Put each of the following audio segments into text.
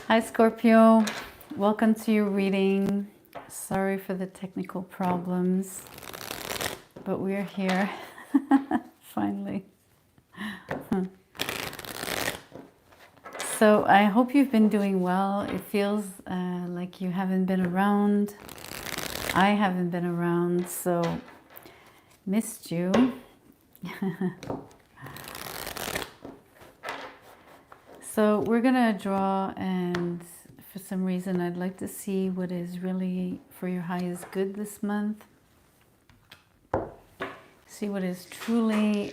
Hi Scorpio, welcome to your reading. Sorry for the technical problems, but we're here finally. So I hope you've been doing well. It feels like you haven't been around. I haven't been around, so missed you. So we're gonna draw, and for some reason I'd like to see what is really for your highest good this month. See what is truly,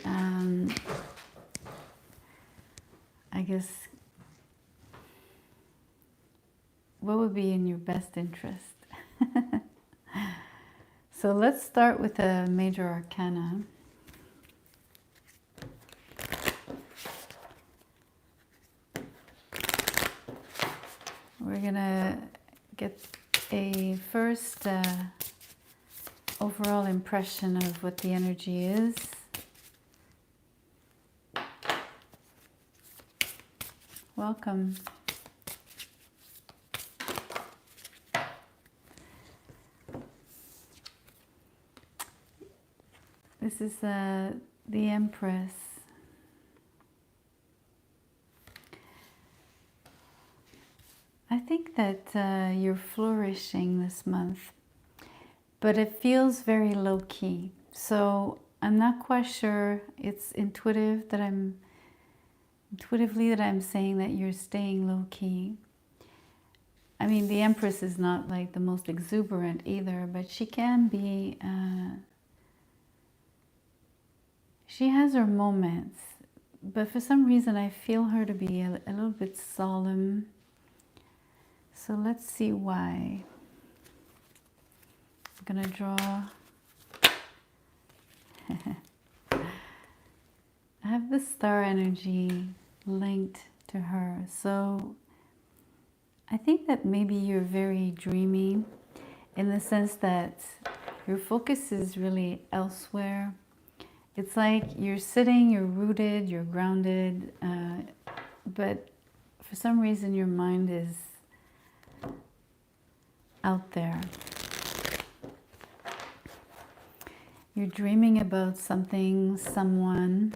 I guess, what would be in your best interest. So let's start with a major arcana. We're gonna get a first overall impression of what the energy is. Welcome. This is the Empress. I think that you're flourishing this month, but it feels very low-key. So I'm not quite sure. It's intuitively that I'm saying that you're staying low-key. I mean, the Empress is not like the most exuberant either, but she can be. She has her moments, but for some reason I feel her to be a little bit solemn. So let's see why. I'm gonna draw. I have the star energy linked to her. So I think that maybe you're very dreamy in the sense that your focus is really elsewhere. It's like you're sitting, you're rooted, you're grounded, but for some reason your mind is out there. You're dreaming about something, someone,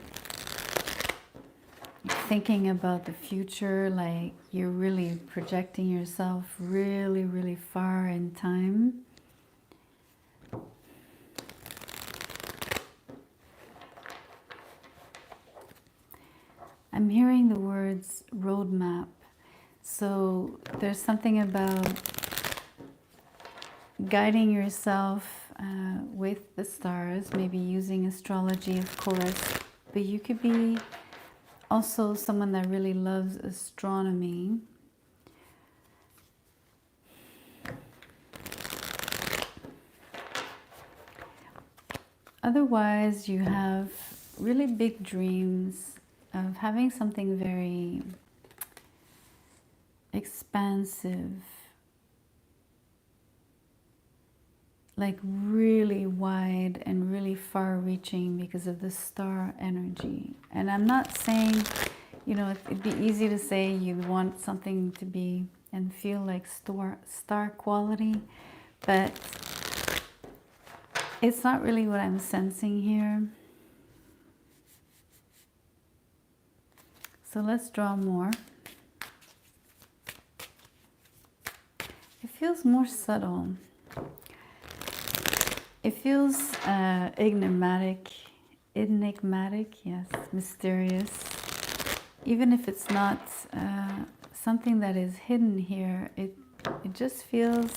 you're thinking about the future, like you're really projecting yourself really, really far in time. I'm hearing the words roadmap. So there's something about guiding yourself with the stars, maybe using astrology, of course, but you could be also someone that really loves astronomy. Otherwise, you have really big dreams of having something very expansive, like really wide and really far-reaching because of the star energy. And I'm not saying, you know, it'd be easy to say you want something to be and feel like star quality, but it's not really what I'm sensing here. So let's draw more. It feels more subtle. It feels enigmatic, yes, mysterious. Even if it's not something that is hidden here, it just feels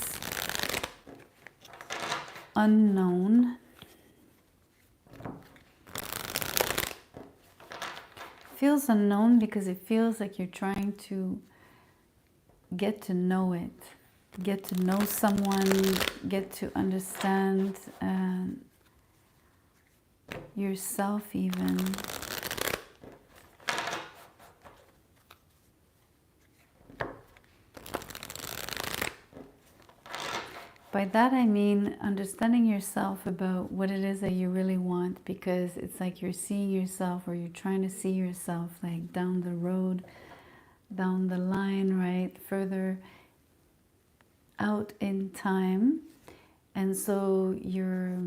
unknown. Feels unknown because it feels like you're trying to get to know it, get to know someone, get to understand yourself even. By that I mean understanding yourself about what it is that you really want, because it's like you're seeing yourself, or you're trying to see yourself like down the road down the line, right? Further out in time. And so you're,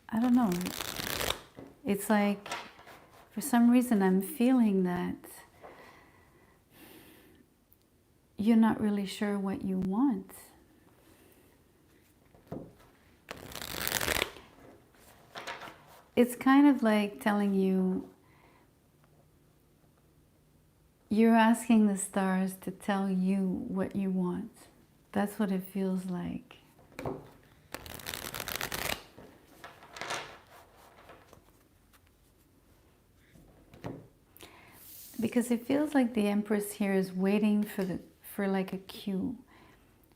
I don't know, it's like for some reason I'm feeling that you're not really sure what you want. It's kind of like telling you, you're asking the stars to tell you what you want. That's what it feels like. Because it feels like the Empress here is waiting for like a cue.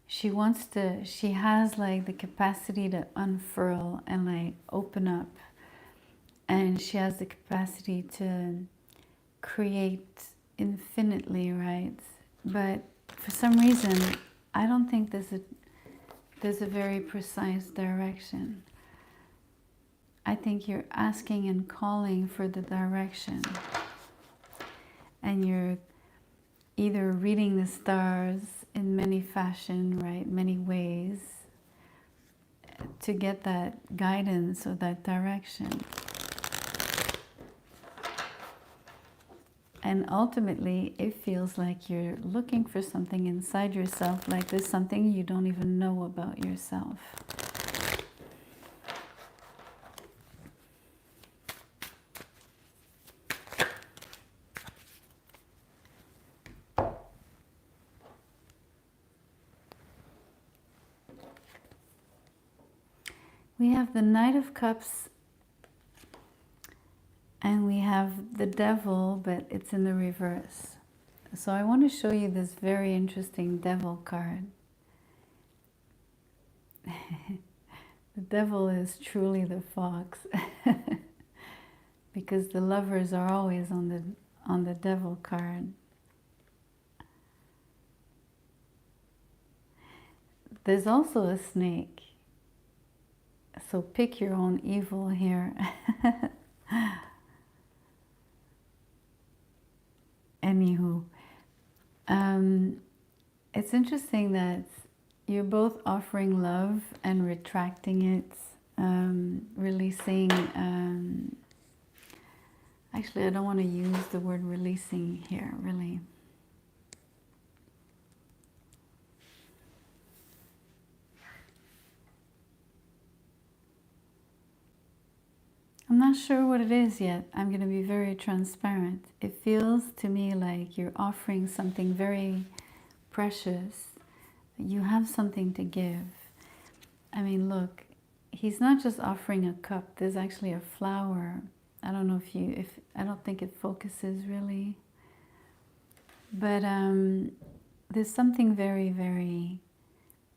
She wants to, she has like the capacity to unfurl and like open up. And she has the capacity to create infinitely, right? But for some reason, I don't think there's a very precise direction. I think you're asking and calling for the direction. And you're either reading the stars in many fashion, right? Many ways to get that guidance or that direction. And ultimately, it feels like you're looking for something inside yourself, like there's something you don't even know about yourself. We have the Knight of Cups and we have the Devil, but it's in the reverse. So I want to show you this very interesting Devil card. The Devil is truly the fox because the lovers are always on the Devil card. There's also a snake. So pick your own evil here. Anywho, it's interesting that you're both offering love and retracting it, releasing. Actually, I don't want to use the word releasing here, really. I'm not sure what it is yet. I'm going to be very transparent. It feels to me like you're offering something very precious. You have something to give. I mean, look, he's not just offering a cup. There's actually a flower. I don't know I don't think it focuses really. But there's something very, very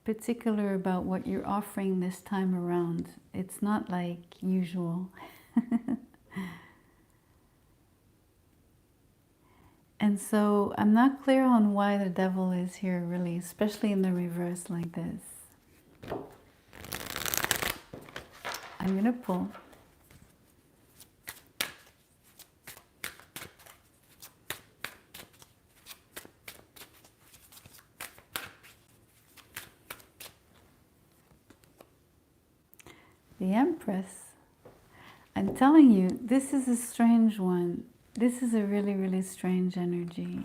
particular about what you're offering this time around. It's not like usual. And so I'm not clear on why the Devil is here really, especially in the reverse like this. I'm going to pull. The Empress. I'm telling you, this is a strange one. This is a really, really strange energy.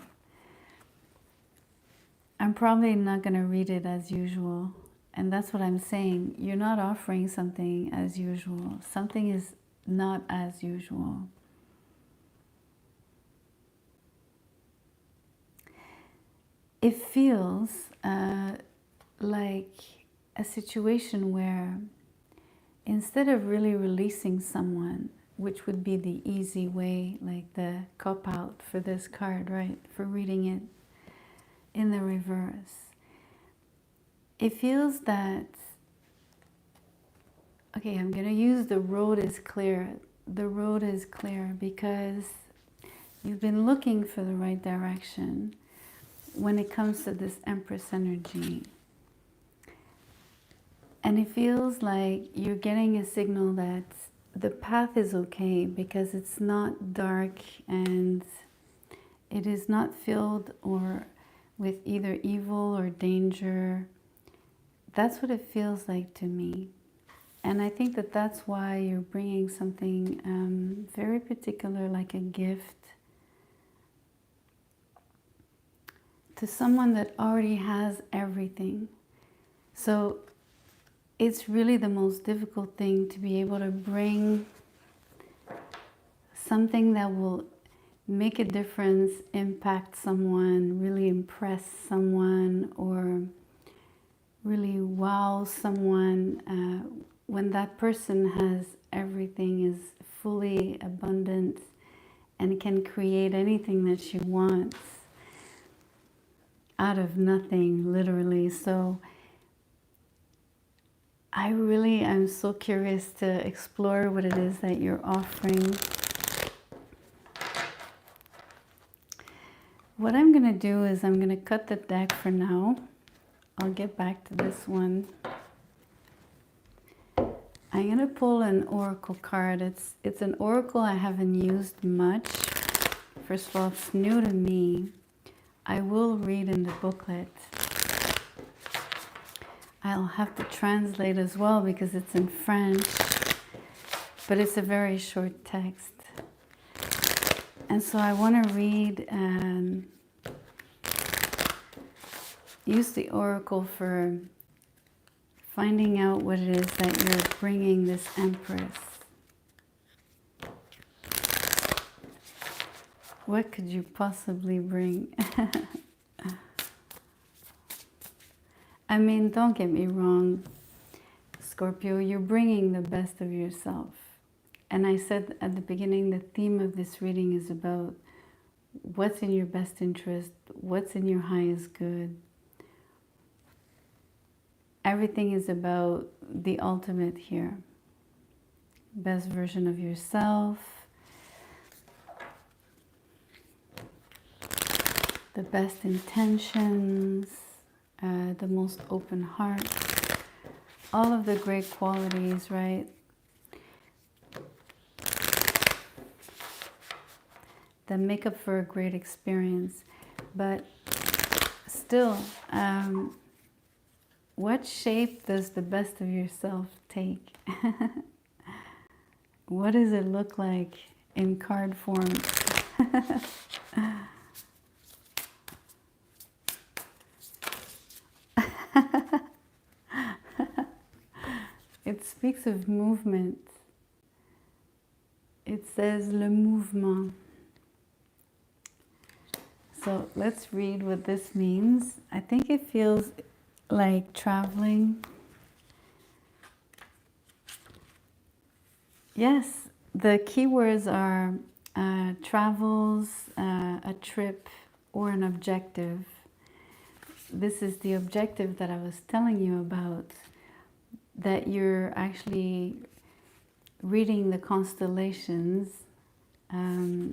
I'm probably not going to read it as usual. And that's what I'm saying. You're not offering something as usual. Something is not as usual. It feels like a situation where instead of really releasing someone, which would be the easy way, like the cop out for this card, right? For reading it in the reverse. It feels that, okay, I'm going to use the road is clear. The road is clear because you've been looking for the right direction when it comes to this Empress energy. And it feels like you're getting a signal that the path is okay because it's not dark and it is not filled or with either evil or danger. That's what it feels like to me. And I think that that's why you're bringing something very particular, like a gift, to someone that already has everything. So it's really the most difficult thing to be able to bring something that will make a difference, impact someone, really impress someone, or really wow someone when that person has everything, is fully abundant, and can create anything that she wants out of nothing, literally. So I really am so curious to explore what it is that you're offering. What I'm going to do is I'm going to cut the deck for now. I'll get back to this one. I'm going to pull an oracle card. It's an oracle I haven't used much. First of all, it's new to me. I will read in the booklet. I'll have to translate as well because it's in French, but it's a very short text. And so I want to read and use the oracle for finding out what it is that you're bringing this Empress. What could you possibly bring? I mean, don't get me wrong, Scorpio, you're bringing the best of yourself. And I said at the beginning, the theme of this reading is about what's in your best interest, what's in your highest good. Everything is about the ultimate here. Best version of yourself, the best intentions, the most open heart, all of the great qualities, right? That make up for a great experience. But still, what shape does the best of yourself take? What does it look like in card form? It speaks of movement. It says le mouvement. So let's read what this means. I think it feels like traveling. Yes, the keywords are travels, a trip, or an objective. This is the objective that I was telling you about, that you're actually reading the constellations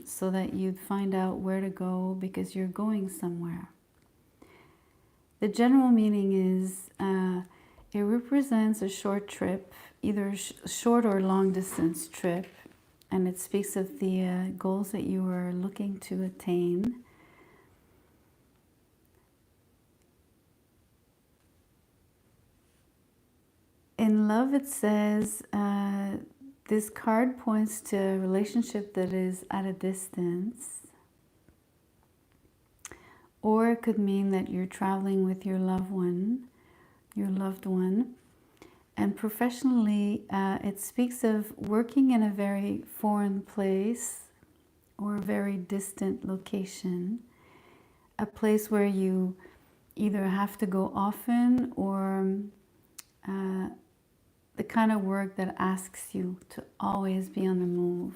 so that you'd find out where to go because you're going somewhere. The general meaning is it represents a short trip, either short or long distance trip, and it speaks of the goals that you are looking to attain. In love, it says, this card points to a relationship that is at a distance. Or it could mean that you're traveling with your loved one. And professionally, it speaks of working in a very foreign place or a very distant location. A place where you either have to go often or the kind of work that asks you to always be on the move.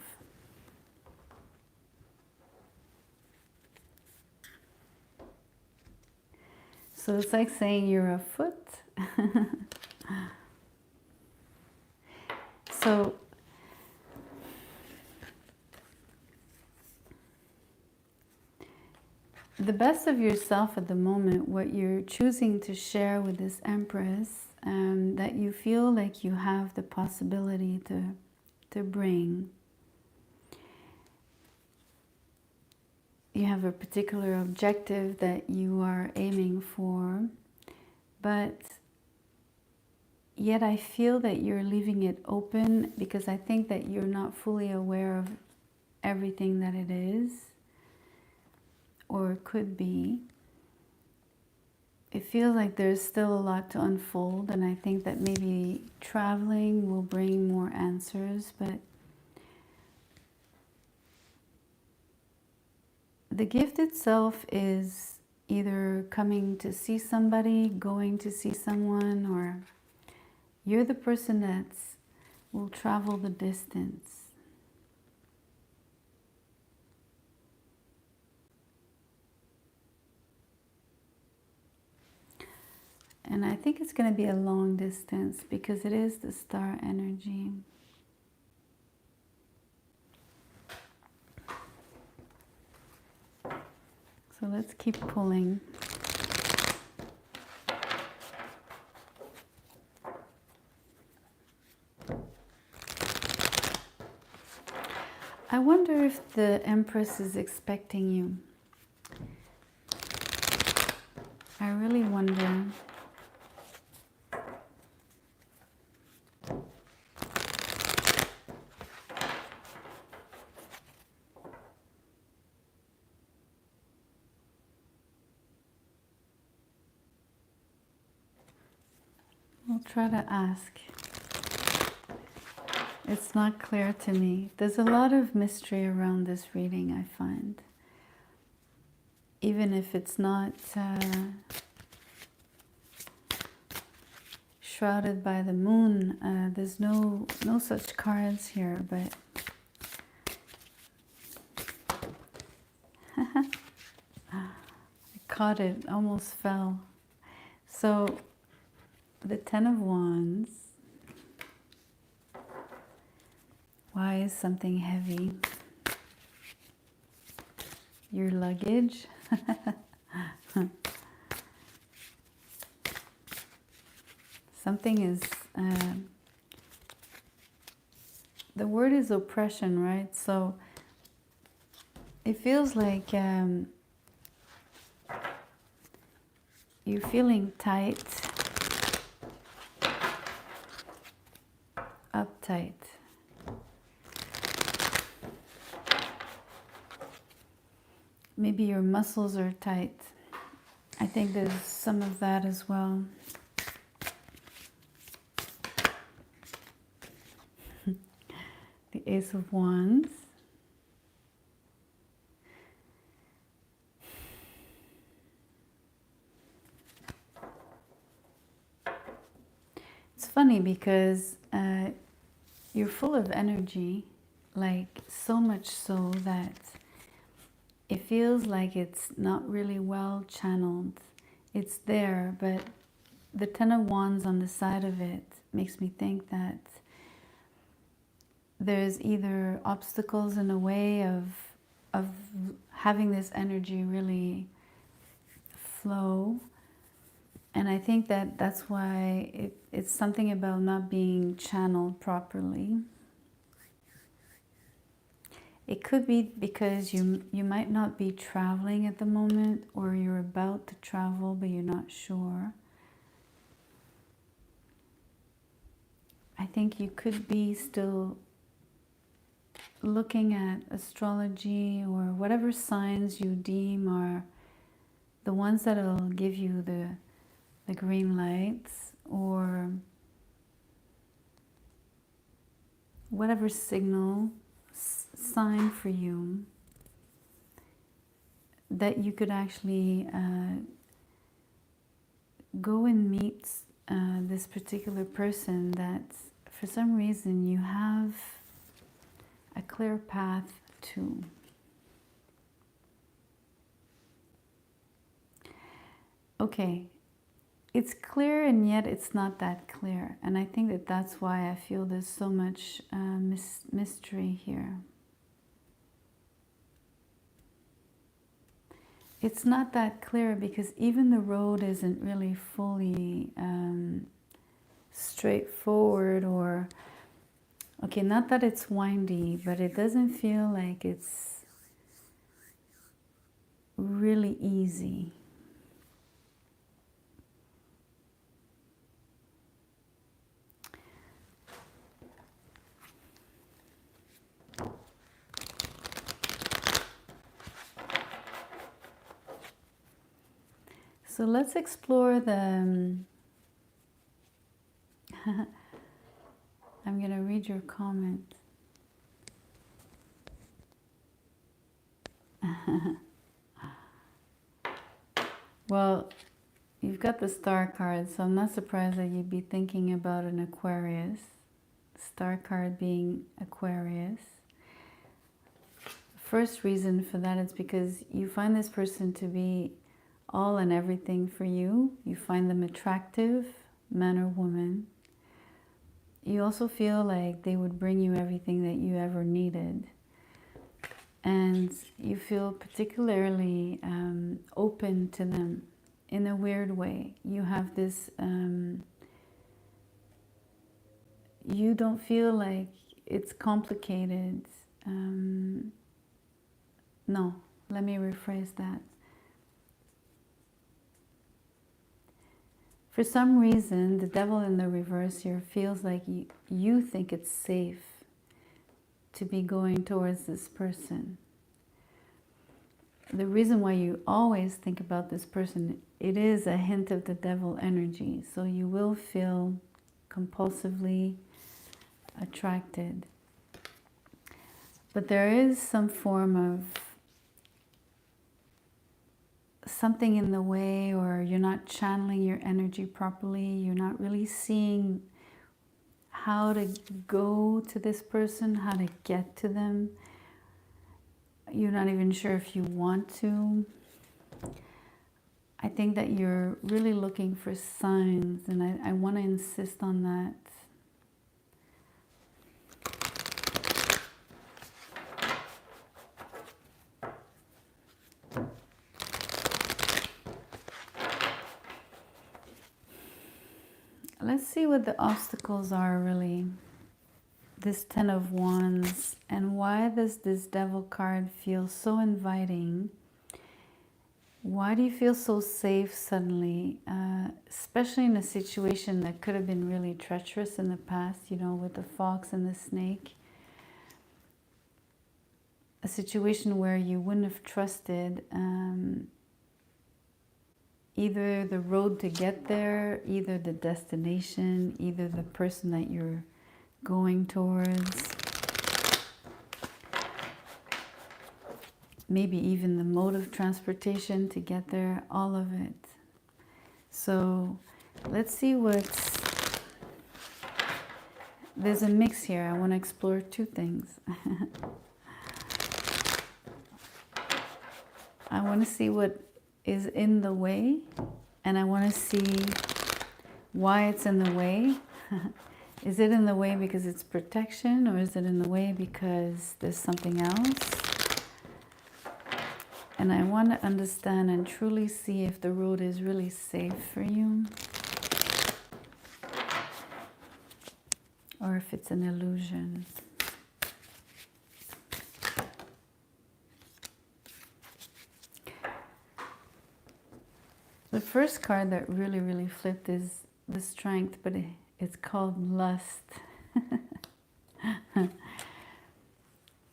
So it's like saying you're afoot. So the best of yourself at the moment, what you're choosing to share with this Empress, that you feel like you have the possibility to bring. you have a particular objective that you are aiming for, but yet I feel that you're leaving it open because I think that you're not fully aware of everything that it is or could be. It feels like there's still a lot to unfold, and I think that maybe traveling will bring more answers, but the gift itself is either coming to see somebody, going to see someone, or you're the person that will travel the distance. And I think it's going to be a long distance because it is the star energy. So let's keep pulling. I wonder if the Empress is expecting you. I really wonder. I'll try to ask. It's not clear to me. There's a lot of mystery around this reading, I find. Even if it's not shrouded by the moon, there's no such cards here, but I caught it, almost fell. So the Ten of Wands. Why is something heavy? Your luggage? Something is, the word is oppression, right? So it feels like you're feeling tight, uptight. Maybe your muscles are tight. I think there's some of that as well. The Ace of Wands. It's funny because you're full of energy, like so much so that it feels like it's not really well channeled. It's there, but the Ten of Wands on the side of it makes me think that there's either obstacles in a way of having this energy really flow. And I think that that's why it's something about not being channeled properly. It could be because you might not be traveling at the moment, or you're about to travel but you're not sure. I think you could be still looking at astrology or whatever signs you deem are the ones that will give you the green lights, or whatever signal, sign for you that you could actually go and meet this particular person that for some reason you have a clear path to. Okay, it's clear and yet it's not that clear, and I think that that's why I feel there's so much mystery here. It's not that clear because even the road isn't really fully straightforward, or, okay, not that it's windy, but it doesn't feel like it's really easy. So let's explore the, I'm going to read your comment. Well, you've got the star card, so I'm not surprised that you'd be thinking about an Aquarius. Star card being Aquarius. First reason for that is because you find this person to be all and everything for you. You find them attractive, man or woman. You also feel like they would bring you everything that you ever needed. And you feel particularly open to them in a weird way. You have this, you don't feel like it's complicated. No, let me rephrase that. For some reason, the devil in the reverse here feels like you think it's safe to be going towards this person. The reason why you always think about this person, it is a hint of the devil energy. So you will feel compulsively attracted. But there is some form of something in the way, or you're not channeling your energy properly. You're not really seeing how to go to this person, how to get to them. You're not even sure if you want to. I think that you're really looking for signs, and I want to insist on that. Let's see what the obstacles are really. This Ten of Wands, and why does this Devil card feel so inviting? Why do you feel so safe suddenly, especially in a situation that could have been really treacherous in the past, you know, with the fox and the snake? A situation where you wouldn't have trusted either the road to get there, either the destination, either the person that you're going towards, maybe even the mode of transportation to get there, all of it. So let's see what's, there's a mix here. I want to explore two things. I want to see what is in the way, and I want to see why it's in the way. Is it in the way because it's protection, or is it in the way because there's something else? And I want to understand and truly see if the road is really safe for you, or if it's an illusion. The first card that really flipped is the Strength, but it's called Lust.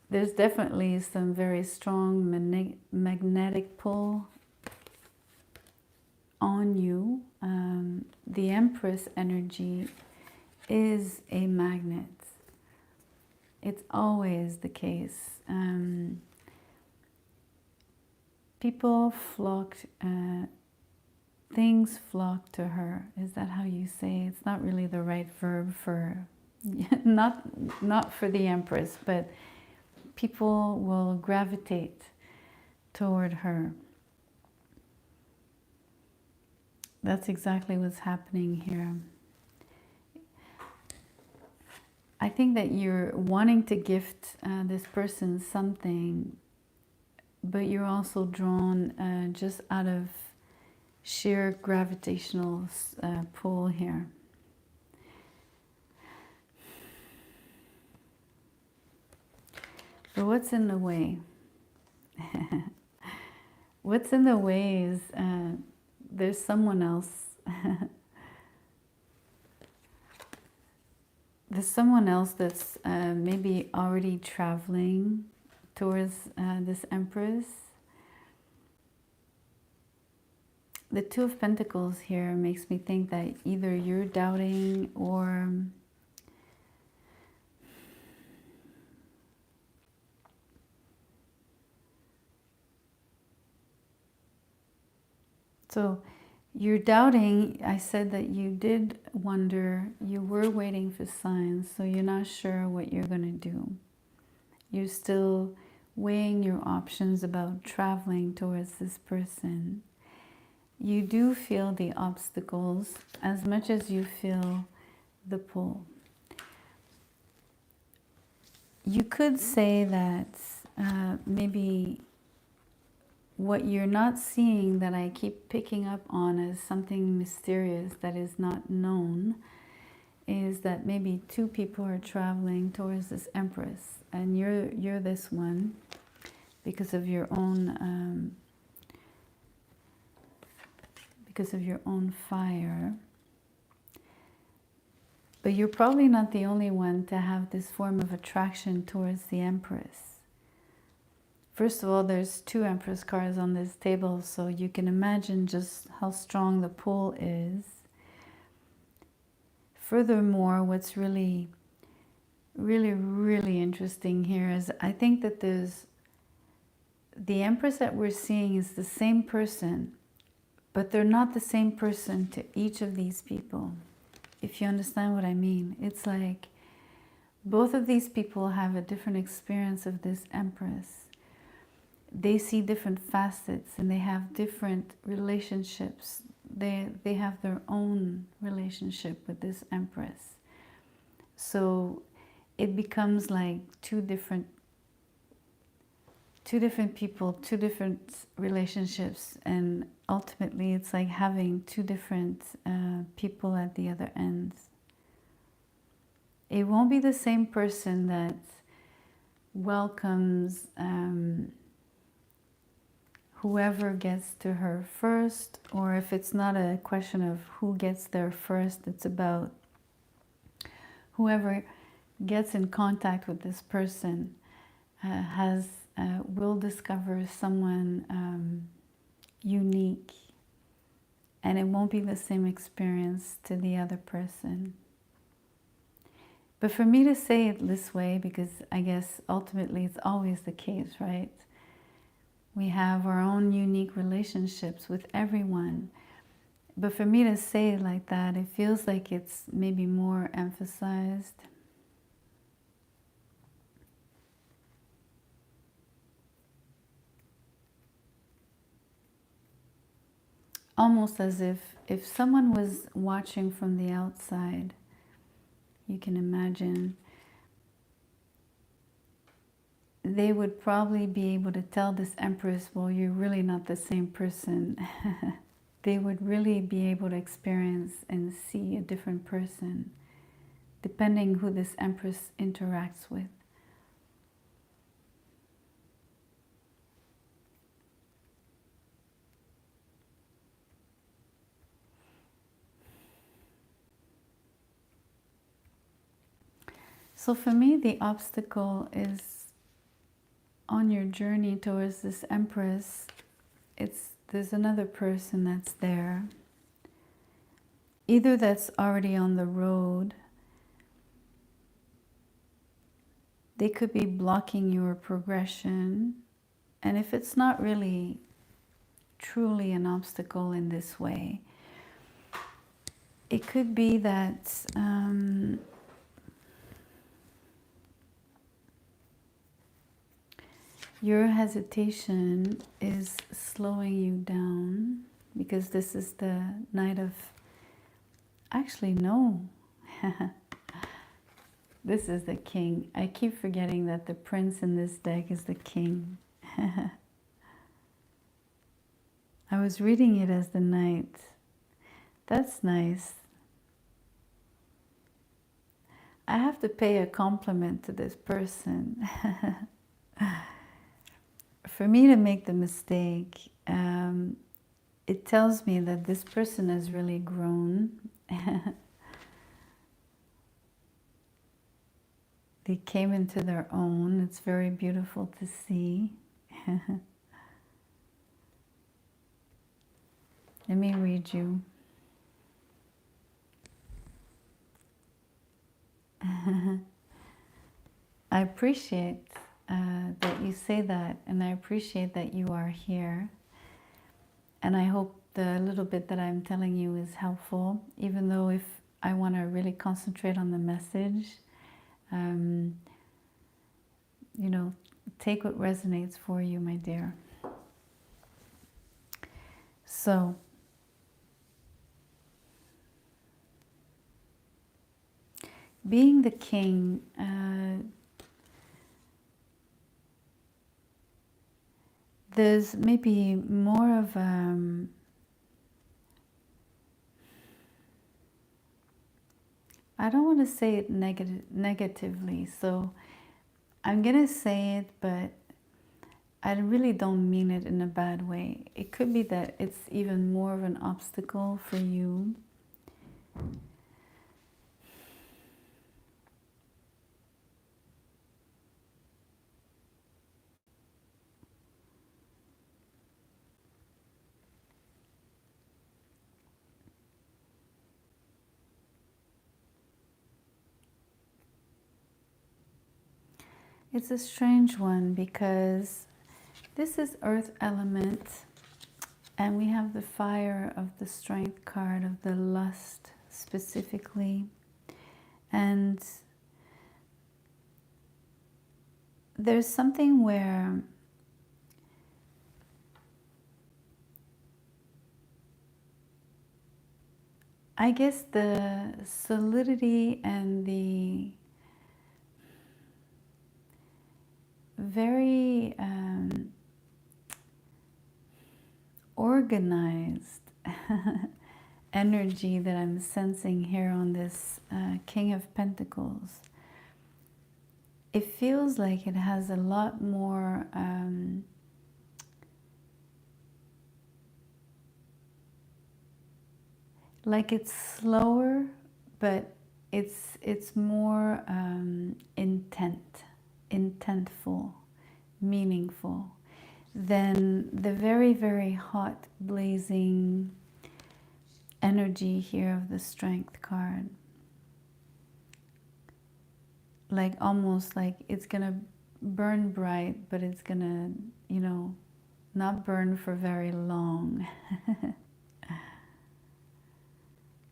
There's definitely some very strong magnetic pull on you. The Empress energy is a magnet. It's always the case. People flocked, things flock to her. Is that how you say? It's not really the right verb for, not for the Empress, but people will gravitate toward her. That's exactly what's happening here. I think that you're wanting to gift this person something, but you're also drawn just out of sheer gravitational pull here. But what's in the way? What's in the way is there's someone else. There's someone else that's maybe already traveling towards this Empress. The Two of Pentacles here makes me think that either you're doubting or so you're doubting. I said that you did wonder, you were waiting for signs, so you're not sure what you're going to do. You're still weighing your options about traveling towards this person. You do feel the obstacles as much as you feel the pull. You could say that maybe what you're not seeing, that I keep picking up on as something mysterious that is not known, is that maybe two people are traveling towards this Empress, and you're this one because of your own fire. But you're probably not the only one to have this form of attraction towards the Empress. First of all, there's two Empress cards on this table, so you can imagine just how strong the pull is. Furthermore, what's really, really, really interesting here is I think that the Empress that we're seeing is the same person, but they're not the same person to each of these people. If you understand what I mean, it's like both of these people have a different experience of this Empress. They see different facets and they have different relationships. They have their own relationship with this Empress. So it becomes like two different people, two different relationships, and ultimately it's like having two different people at the other ends. It won't be the same person that welcomes whoever gets to her first, or if it's not a question of who gets there first, it's about whoever gets in contact with this person will discover someone unique, and it won't be the same experience to the other person. But for me to say it this way, because I guess ultimately it's always the case, right? We have our own unique relationships with everyone. But for me to say it like that, it feels like it's maybe more emphasized. Almost as if someone was watching from the outside, you can imagine, they would probably be able to tell this Empress, well, you're really not the same person. They would really be able to experience and see a different person, depending who this Empress interacts with. So for me, the obstacle is on your journey towards this Empress. There's another person that's there, either that's already on the road. They could be blocking your progression, and if it's not really truly an obstacle in this way, it could be that your hesitation is slowing you down, because this is the Knight of... Actually, no. This is the King. I keep forgetting that the Prince in this deck is the King. I was reading it as the Knight. That's nice. I have to pay a compliment to this person. For me to make the mistake it tells me that this person has really grown. They came into their own. It's very beautiful to see. Let me read you. I appreciate that you say that, and I appreciate that you are here. And I hope the little bit that I'm telling you is helpful, even though if I want to really concentrate on the message, you know, take what resonates for you, my dear. So, being the king, there's maybe more of I don't want to say it negatively, so I'm gonna say it, but I really don't mean it in a bad way. It could be that it's even more of an obstacle for you. It's a strange one because this is earth element, and we have the fire of the strength card of the lust specifically. And there's something where I guess the solidity and the very organized energy that I'm sensing here on this King of Pentacles, it feels like it has a lot more like it's slower, but it's more intentful, meaningful than the very, very hot, blazing energy here of the Strength card. Like almost like it's gonna burn bright, but it's gonna, you know, not burn for very long.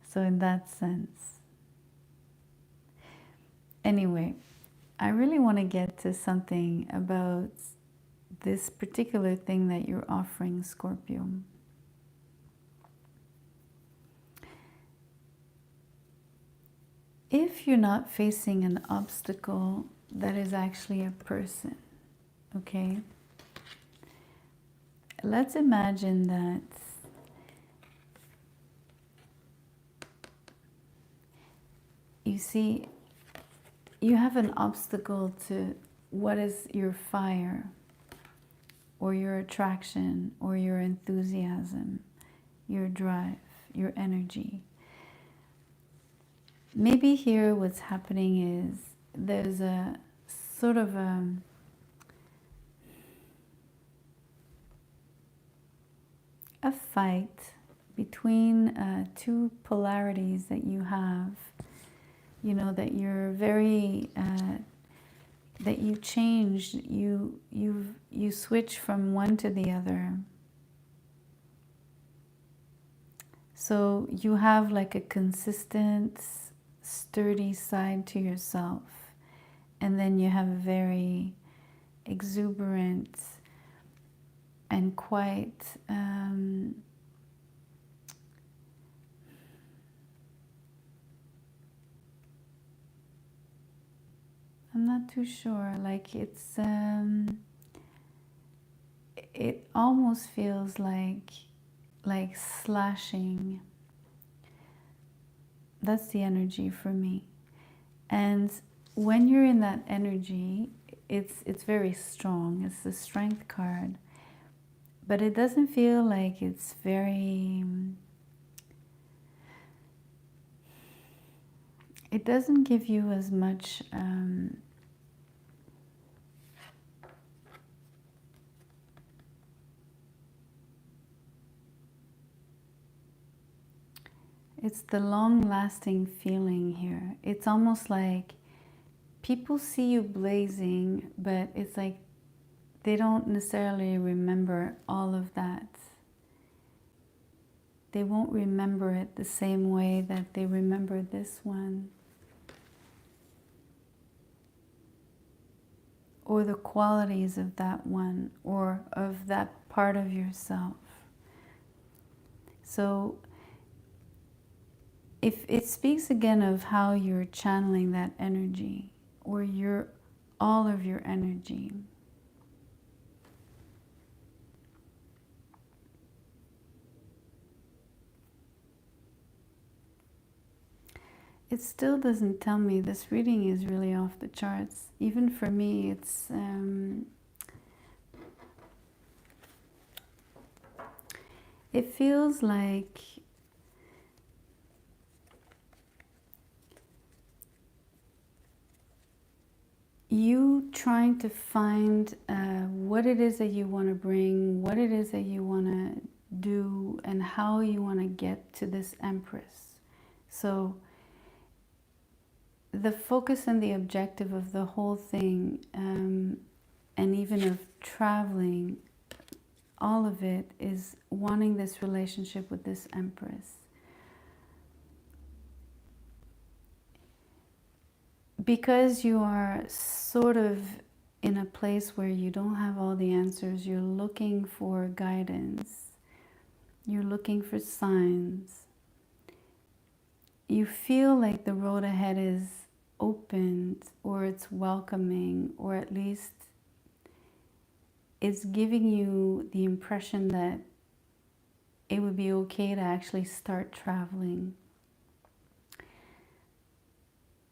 So in that sense. Anyway, I really want to get to something about this particular thing that you're offering, Scorpio. If you're not facing an obstacle that is actually a person, okay? Let's imagine that you see, you have an obstacle to what is your fire, or your attraction, or your enthusiasm, your drive, your energy. Maybe here what's happening is there's a sort of a fight between two polarities that you have, you know, that you're very that you change, you switch from one to the other. So you have like a consistent, sturdy side to yourself, and then you have a very exuberant and quite I'm not too sure, like it's it almost feels like slashing. That's the energy for me. And when you're in that energy, it's very strong. It's the Strength card. but it doesn't feel like it's very, it doesn't give you as much it's the long-lasting feeling here. It's almost like people see you blazing, but it's like they don't necessarily remember all of that. They won't remember it the same way that they remember this one. Or the qualities of that one, or of that part of yourself. So if it speaks again of how you're channeling that energy, or all of your energy. It still doesn't tell me. This reading is really off the charts. Even for me, it feels like you trying to find what it is that you want to bring, what it is that you want to do, and how you want to get to this Empress. So the focus and the objective of the whole thing, and even of traveling, all of it is wanting this relationship with this Empress. Because you are sort of in a place where you don't have all the answers, you're looking for guidance, you're looking for signs. You feel like the road ahead is opened, or it's welcoming, or at least it's giving you the impression that it would be okay to actually start traveling.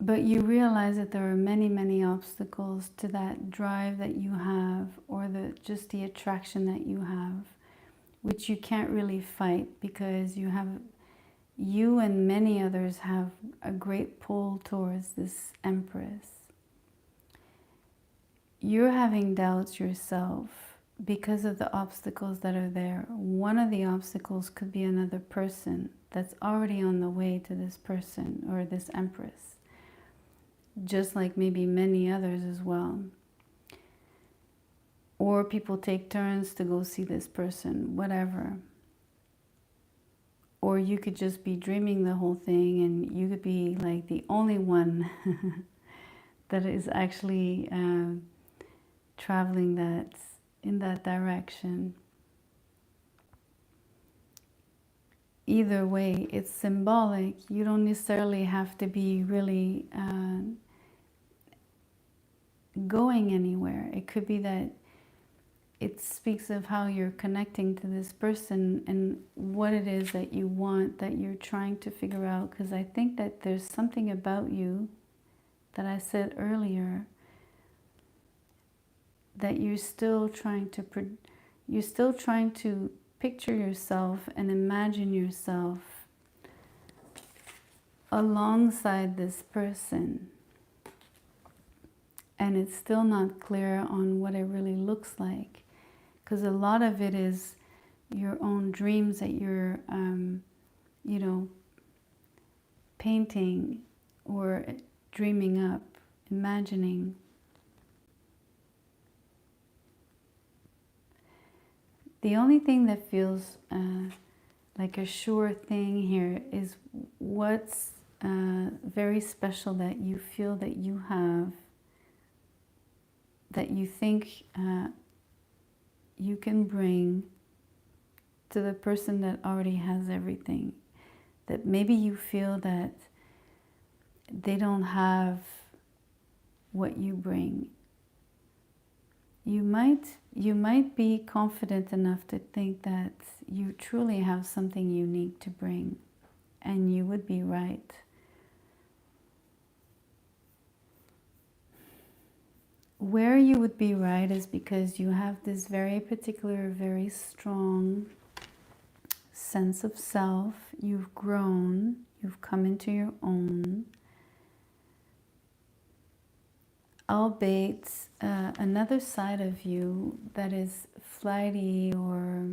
But you realize that there are many, many obstacles to that drive that you have, or just the attraction that you have, which you can't really fight, because you and many others have a great pull towards this Empress. You're having doubts yourself because of the obstacles that are there. One of the obstacles could be another person that's already on the way to this person or this Empress, just like maybe many others as well. Or people take turns to go see this person, whatever. Or you could just be dreaming the whole thing, and you could be like the only one that is actually traveling in that direction. Either way, it's symbolic. You don't necessarily have to be really going anywhere. It could be that it speaks of how you're connecting to this person and what it is that you want, that you're trying to figure out. Because I think that there's something about you that I said earlier that you're still trying to picture yourself and imagine yourself alongside this person. And it's still not clear on what it really looks like, because a lot of it is your own dreams that you're, painting or dreaming up, imagining. The only thing that feels like a sure thing here is what's very special that you feel that you have, that you think you can bring to the person that already has everything. That maybe you feel that they don't have what you bring. You might be confident enough to think that you truly have something unique to bring, and you would be right. where you would be right is because you have this very particular, very strong sense of self. You've grown, you've come into your own. Albeit another side of you that is flighty, or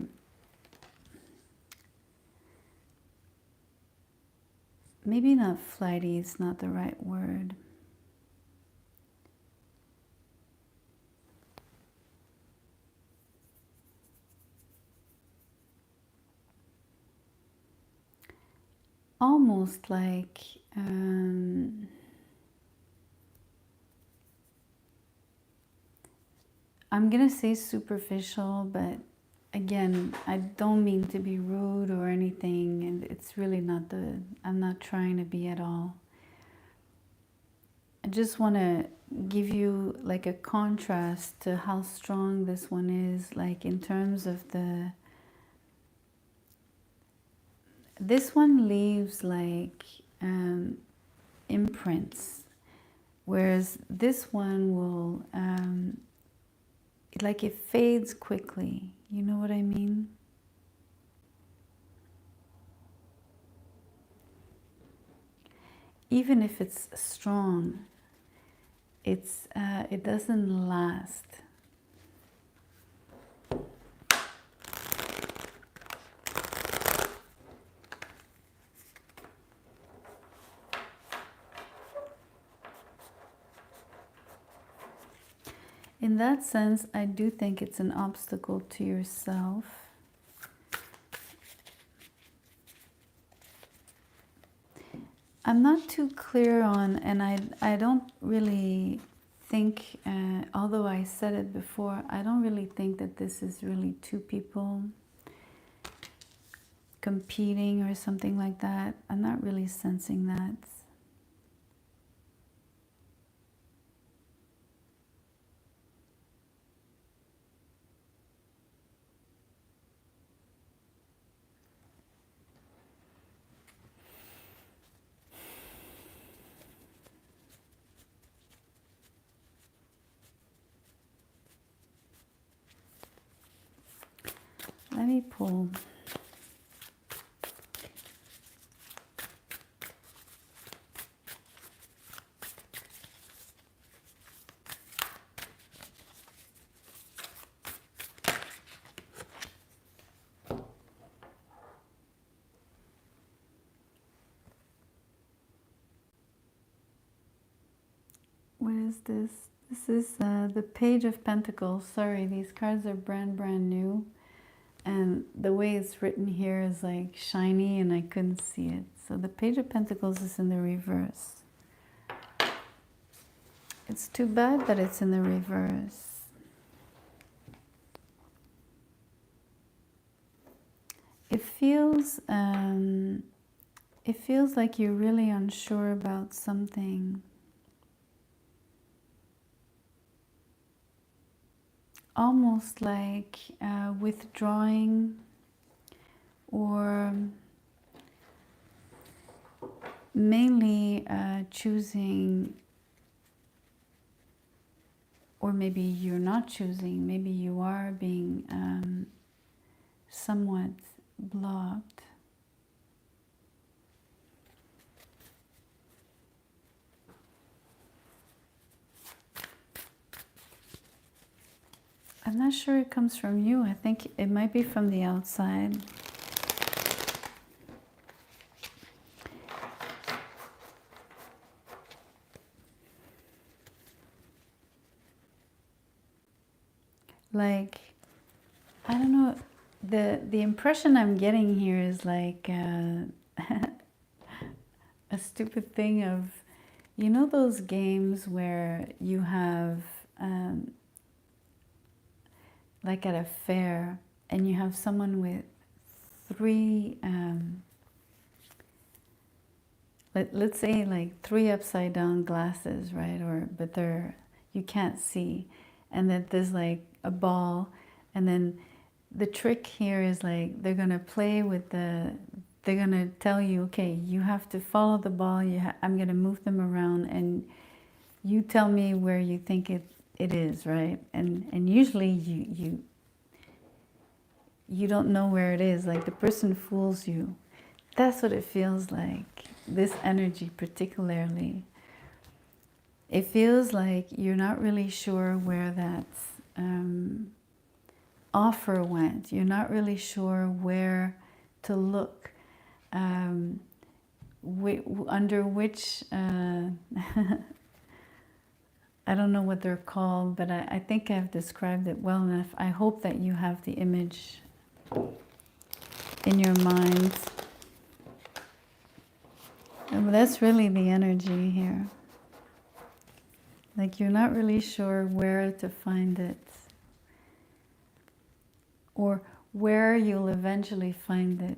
maybe not flighty, it's not the right word. Almost like I'm gonna say superficial, but again, I don't mean to be rude or anything, and it's really not I'm not trying to be at all. I just want to give you like a contrast to how strong this one is, like in terms of this one leaves like imprints, whereas this one will like it fades quickly. You know what I mean? Even if it's strong, it doesn't last. In that sense, I do think it's an obstacle to yourself. I'm not too clear on, and I don't really think, although I said it before, I don't really think that this is really two people competing or something like that. I'm not really sensing that. Let me pull. What is this? This is the Page of Pentacles. Sorry, these cards are brand new. And the way it's written here is like shiny and I couldn't see it. So the Page of Pentacles is in the reverse. It's too bad that it's in the reverse. It feels like you're really unsure about something. Almost like withdrawing, or mainly choosing, or maybe you're not choosing, maybe you are being somewhat blocked. I'm not sure it comes from you. I think it might be from the outside. Like, I don't know, the impression I'm getting here is like a stupid thing of, you know those games where you have like at a fair, and you have someone with three, let's say like three upside down glasses, right? But you can't see, and then there's like a ball, and then the trick here is like they're gonna play with they're gonna tell you, okay, you have to follow the ball. I'm gonna move them around, and you tell me where you think it is, right? And usually you don't know where it is. Like the person fools you. That's what it feels like. This energy particularly. It feels like you're not really sure where that offer went. You're not really sure where to look. Under which, I don't know what they're called, but I think I've described it well enough. I hope that you have the image in your mind. And that's really the energy here. Like you're not really sure where to find it, or where you'll eventually find it.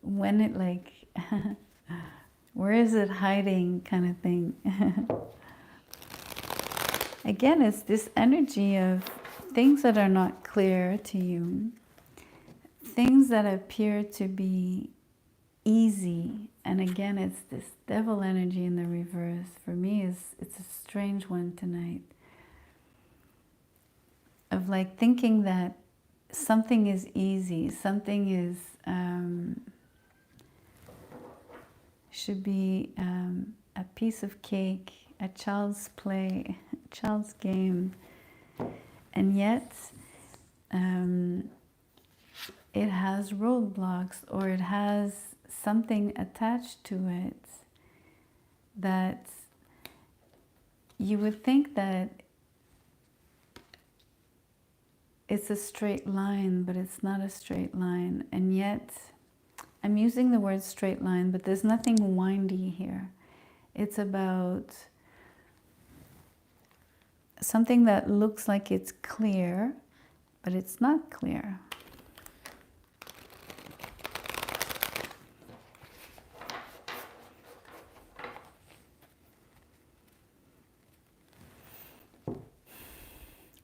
When it like, where is it hiding kind of thing. Again, it's this energy of things that are not clear to you, things that appear to be easy. And again, it's this devil energy in the reverse. For me, it's a strange one tonight. Of like thinking that something is easy, something is, should be a piece of cake, a child's play, a child's game. And yet, it has roadblocks, or it has something attached to it that you would think that it's a straight line, but it's not a straight line. And yet, I'm using the word straight line, but there's nothing windy here. It's about something that looks like it's clear, but it's not clear.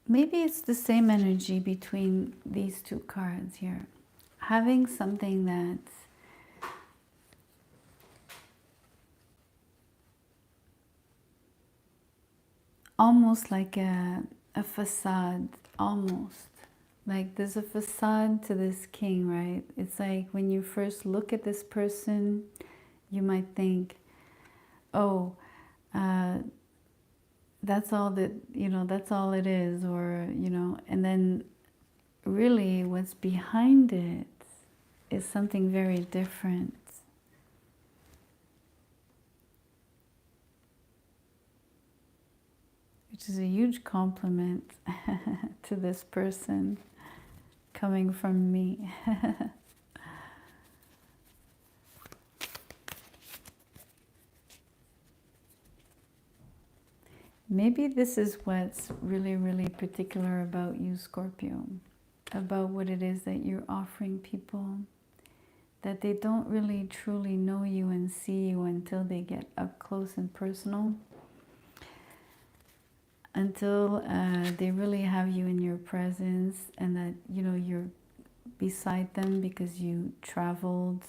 Maybe it's the same energy between these two cards here. Having something that's almost like a facade, almost. Like there's a facade to this king, right? It's like when you first look at this person, you might think, oh, that's all that, that's all it is, or, and then really what's behind it is something very different. Which is a huge compliment to this person coming from me. Maybe this is what's really, really particular about you, Scorpio, about what it is that you're offering people, that they don't really truly know you and see you until they get up close and personal, until they really have you in your presence, and that, you're beside them because you traveled,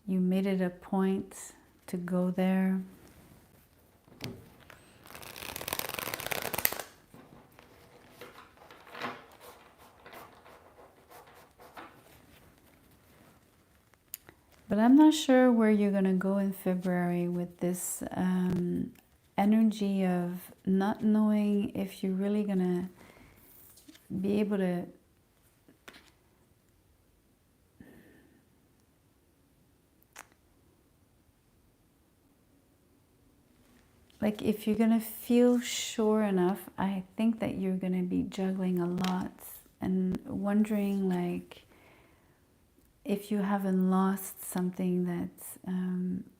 you made it a point to go there. But I'm not sure where you're going to go in February with this energy of not knowing if you're really going to be able to like if you're going to feel sure enough. I think that you're going to be juggling a lot and wondering like if you haven't lost something that's,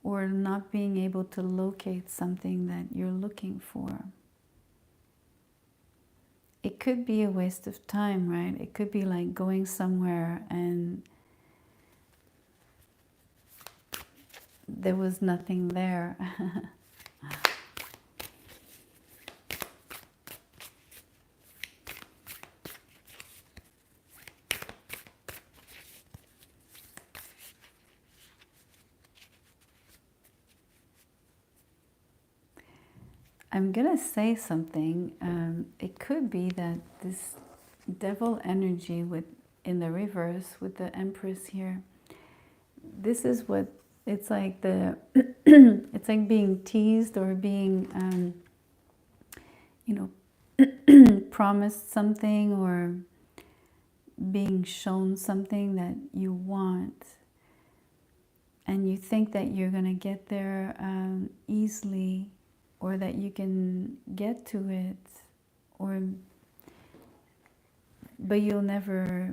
or not being able to locate something that you're looking for. It could be a waste of time, right? It could be like going somewhere and there was nothing there. I'm gonna say something. It could be that this devil energy with in the reverse with the Empress here. This is what it's like. The it's like being teased or being, you know, promised something or being shown something that you want, and you think that you're gonna get there easily, or that you can get to it, but you'll never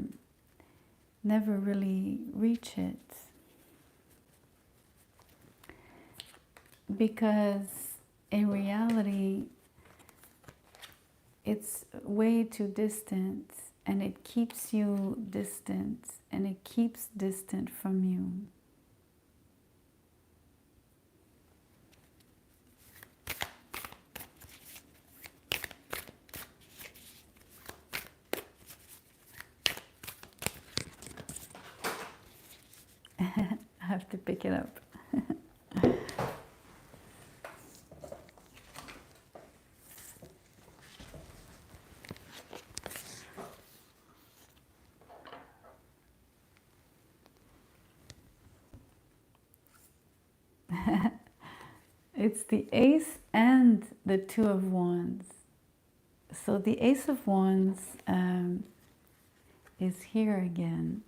really reach it, because in reality it's way too distant, and it keeps you distant, and it keeps distant from you. I have to pick it up. It's the Ace and the Two of Wands. So the Ace of Wands is here again.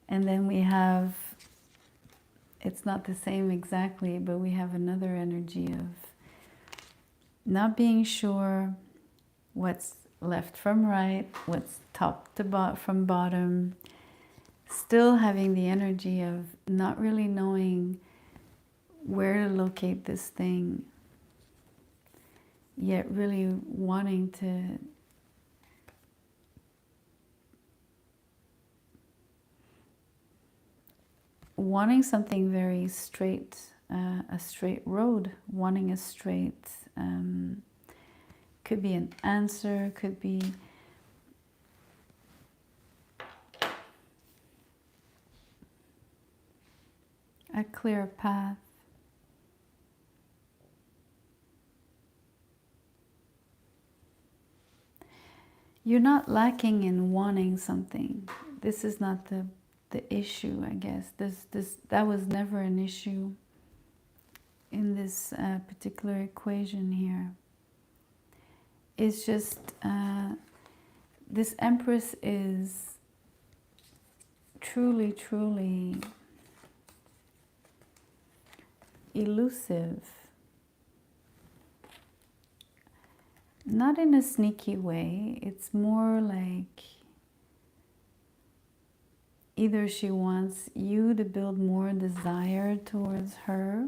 And then we have, it's not the same exactly, but we have another energy of not being sure what's left from right, what's top to from bottom, still having the energy of not really knowing where to locate this thing, yet really wanting something very straight, a straight road, wanting a straight, could be an answer, could be a clear path. You're not lacking in wanting something. This is not the issue, I guess. That was never an issue in this particular equation here. It's just this Empress is truly, truly elusive. Not in a sneaky way. It's more like either she wants you to build more desire towards her,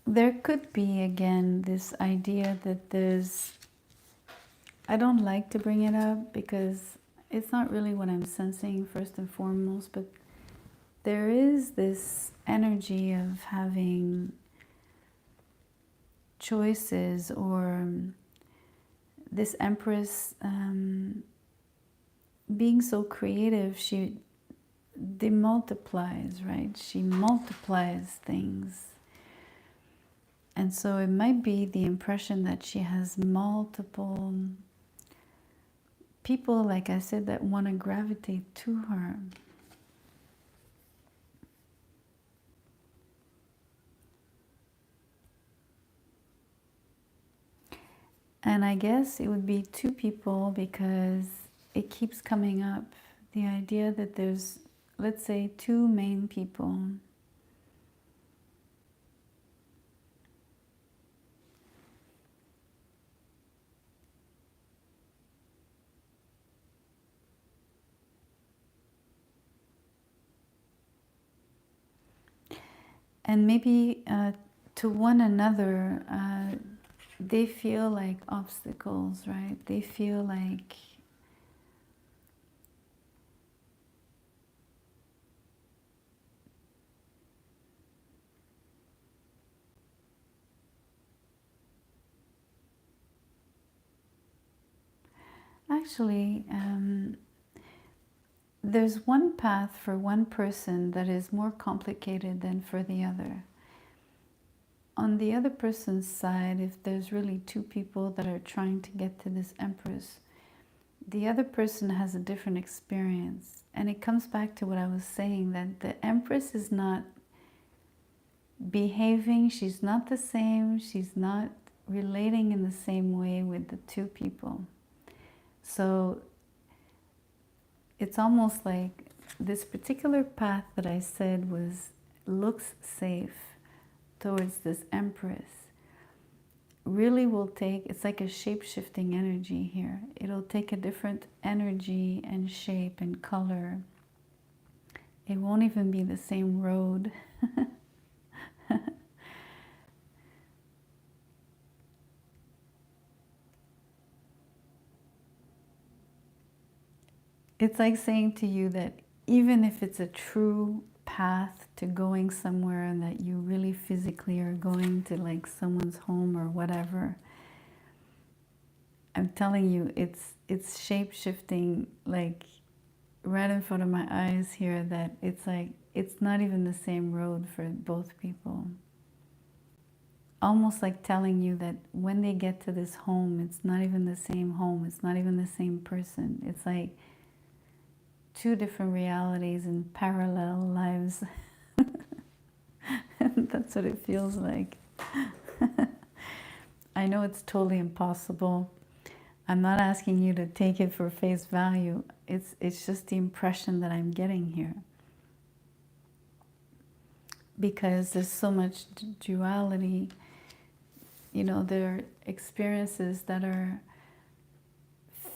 there could be again this idea that there's, I don't like to bring it up because it's not really what I'm sensing first and foremost, but there is this energy of having choices, or this Empress being so creative, she demultiplies, right? She multiplies things. And so it might be the impression that she has multiple people, like I said, that want to gravitate to her. And I guess it would be two people, because it keeps coming up. The idea that there's, let's say, two main people. And maybe to one another, they feel like obstacles, right? They feel like Actually, there's one path for one person that is more complicated than for the other. On the other person's side, if there's really two people that are trying to get to this Empress, the other person has a different experience. And it comes back to what I was saying, that the Empress is not behaving, she's not the same, she's not relating in the same way with the two people. So it's almost like this particular path that I said looks safe towards this Empress really will take, it's like a shape-shifting energy here. It'll take a different energy and shape and color. It won't even be the same road. It's like saying to you that even if it's a true path to going somewhere and that you really physically are going to like someone's home or whatever, I'm telling you, it's shape-shifting like right in front of my eyes here, that it's like it's not even the same road for both people. Almost like telling you that when they get to this home, it's not even the same home, it's not even the same person. It's like two different realities and parallel lives. That's what it feels like. I know it's totally impossible. I'm not asking you to take it for face value. It's just the impression that I'm getting here. Because there's so much duality. You know, there are experiences that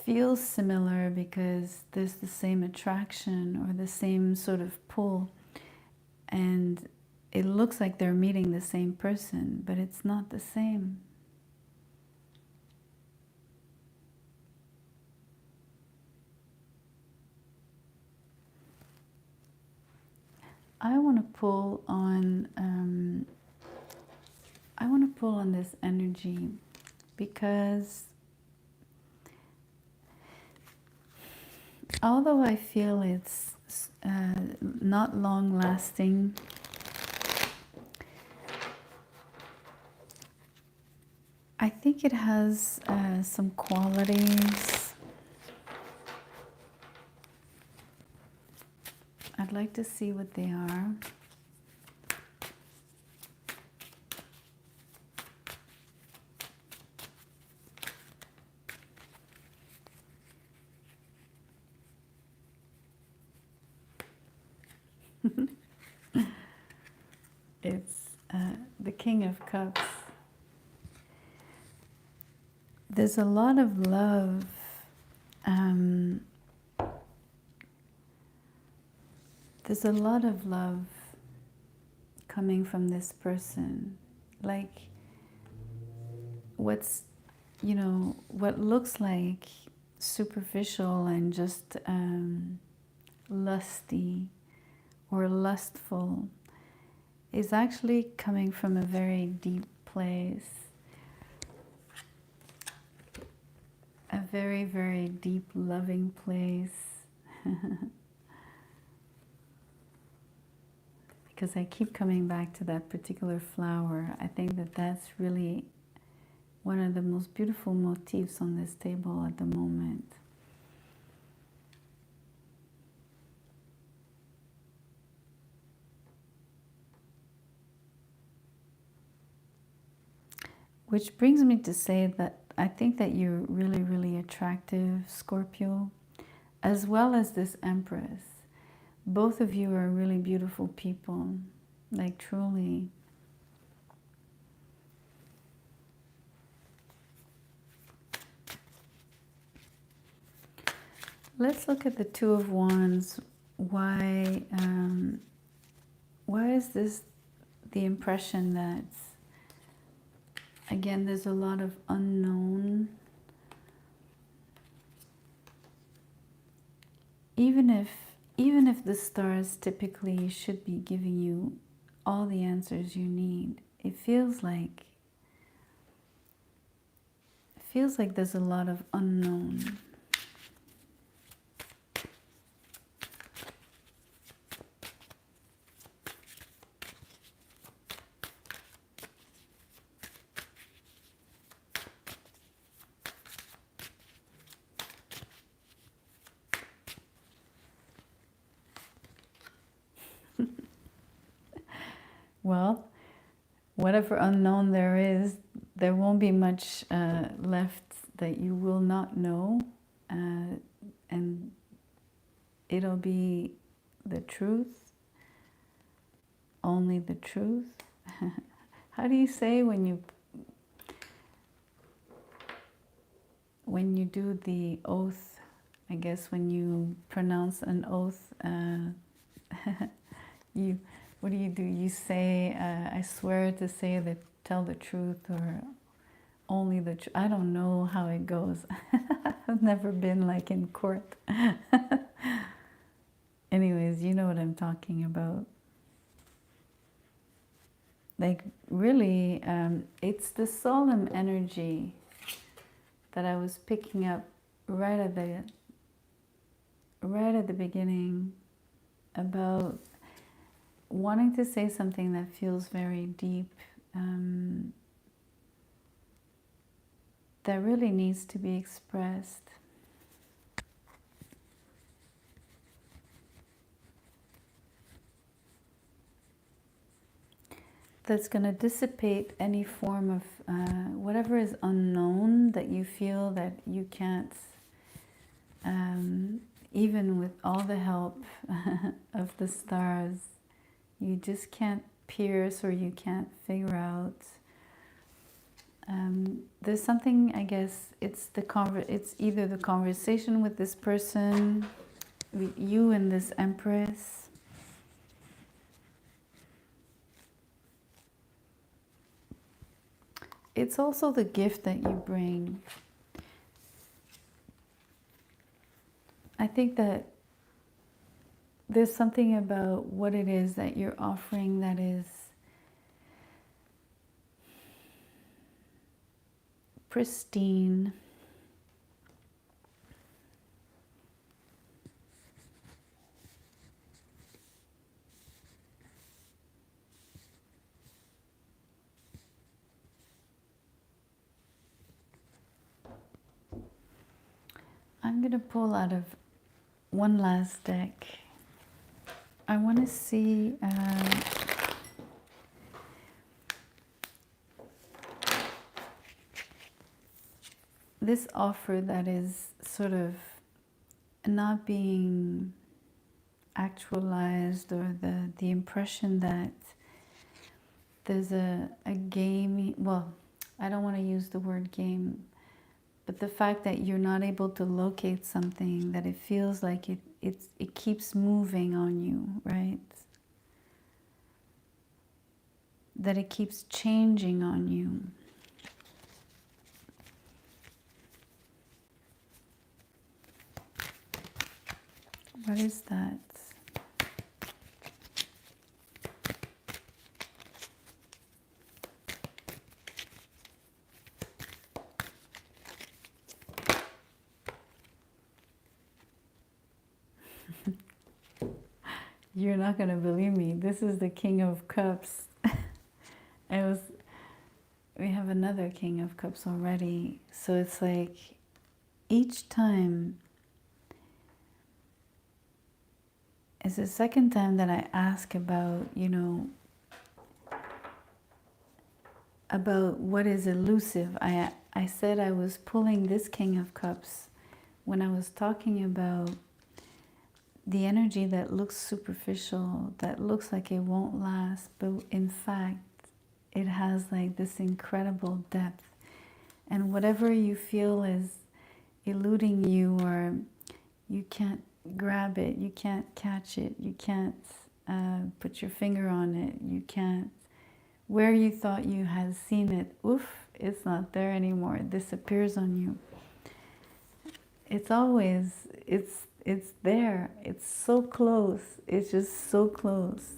feel similar because there's the same attraction or the same sort of pull, and it looks like they're meeting the same person, but it's not the same. I want to pull on this energy because although I feel it's not long lasting, I think it has some qualities. I'd like to see what they are. It's the King of Cups. There's a lot of love. There's a lot of love coming from this person. Like what looks like superficial and just lusty or lustful is actually coming from a very deep place. A very, very deep, loving place. Because I keep coming back to that particular flower. I think that that's really one of the most beautiful motifs on this table at the moment. Which brings me to say that I think that you're really, really attractive, Scorpio, as well as this Empress. Both of you are really beautiful people, like truly. Let's look at the Two of Wands. Why is this the impression that, again, there's a lot of unknown? Even if the stars typically should be giving you all the answers you need, it feels like there's a lot of unknown. well, whatever unknown there is, there won't be much left that you will not know, and it'll be the truth, only the truth. How do you say when you do the oath? I guess when you pronounce an oath, what do? You say, I swear to say that, tell the truth, or only the truth. I don't know how it goes. I've never been like in court. Anyways, you know what I'm talking about. Like, really, it's the solemn energy that I was picking up right at the beginning, about wanting to say something that feels very deep, that really needs to be expressed. That's going to dissipate any form of whatever is unknown that you feel that you can't, even with all the help of the stars, you just can't pierce, or you can't figure out. There's something, I guess, it's either the conversation with this person, you and this Empress. It's also the gift that you bring. I think that there's something about what it is that you're offering that is pristine. I'm going to pull out of one last deck. I want to see this offer that is sort of not being actualized, or the impression that there's a game. Well, I don't want to use the word game, but the fact that you're not able to locate something, that it feels like it keeps moving on you, right? That it keeps changing on you. What is that? You're not going to believe me. This is the King of Cups. We have another King of Cups already. So it's like each time, it's the second time that I ask about, about what is elusive. I said I was pulling this King of Cups when I was talking about the energy that looks superficial, that looks like it won't last, but in fact, it has like this incredible depth. And whatever you feel is eluding you, or you can't grab it, you can't catch it, you can't put your finger on it, you can't, where you thought you had seen it, oof, it's not there anymore, it disappears on you. It's always, it's there, it's so close, it's just so close.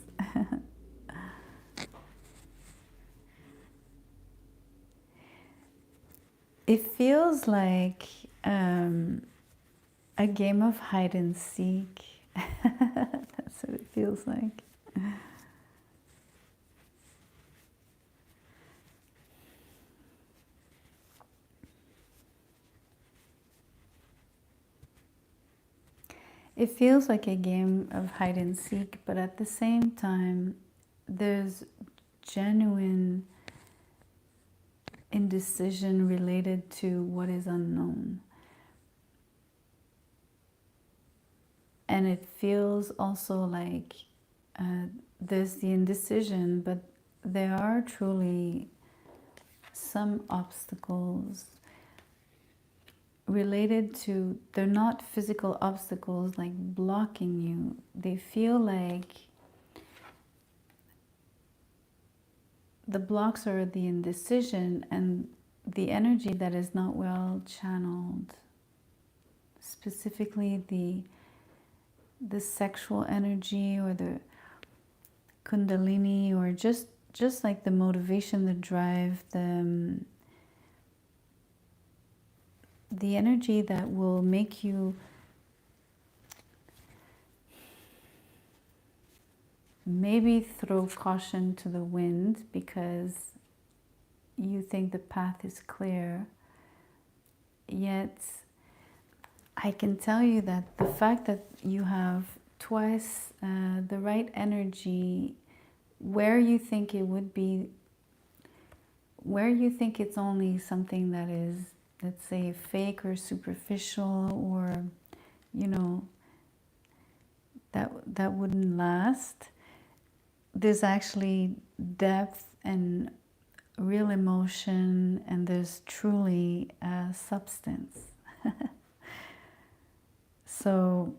It feels like a game of hide and seek. That's what it feels like. It feels like a game of hide and seek, but at the same time, there's genuine indecision related to what is unknown. And it feels also like there's the indecision, but there are truly some obstacles related to, they're not physical obstacles like blocking you. They feel like the blocks are the indecision and the energy that is not well channeled, specifically the sexual energy or the kundalini, or just like the motivation, the drive, the energy that will make you maybe throw caution to the wind because you think the path is clear. Yet I can tell you that the fact that you have twice the right energy where you think it would be, where you think it's only something that is, let's say, fake or superficial, or, you know, that wouldn't last, there's actually depth and real emotion, and there's truly substance. So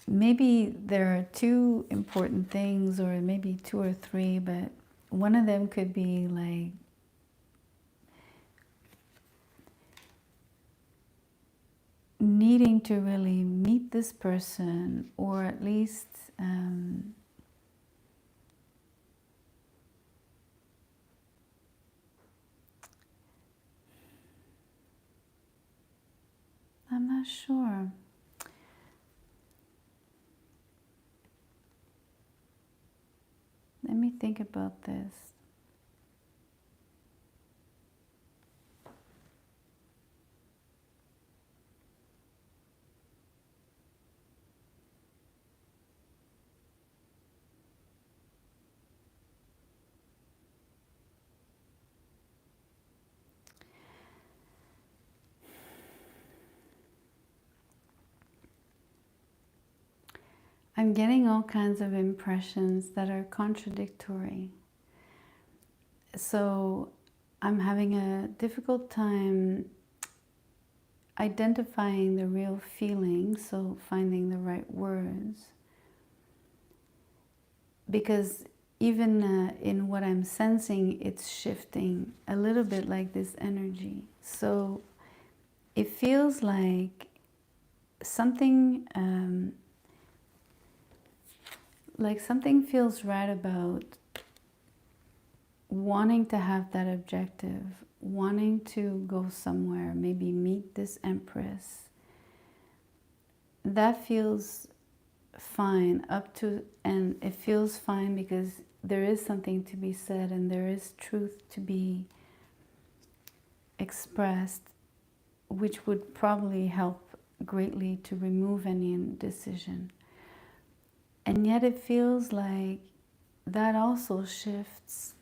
maybe there are two important things, or maybe two or three, but one of them could be like needing to really meet this person, or at least I'm not sure. Let me think about this. I'm getting all kinds of impressions that are contradictory. So I'm having a difficult time identifying the real feeling, so finding the right words. Because even in what I'm sensing, it's shifting a little bit, like this energy. So it feels like something feels right about wanting to have that objective, wanting to go somewhere, maybe meet this empress. That feels fine up to, and it feels fine because there is something to be said and there is truth to be expressed, which would probably help greatly to remove any indecision. And yet it feels like that also shifts,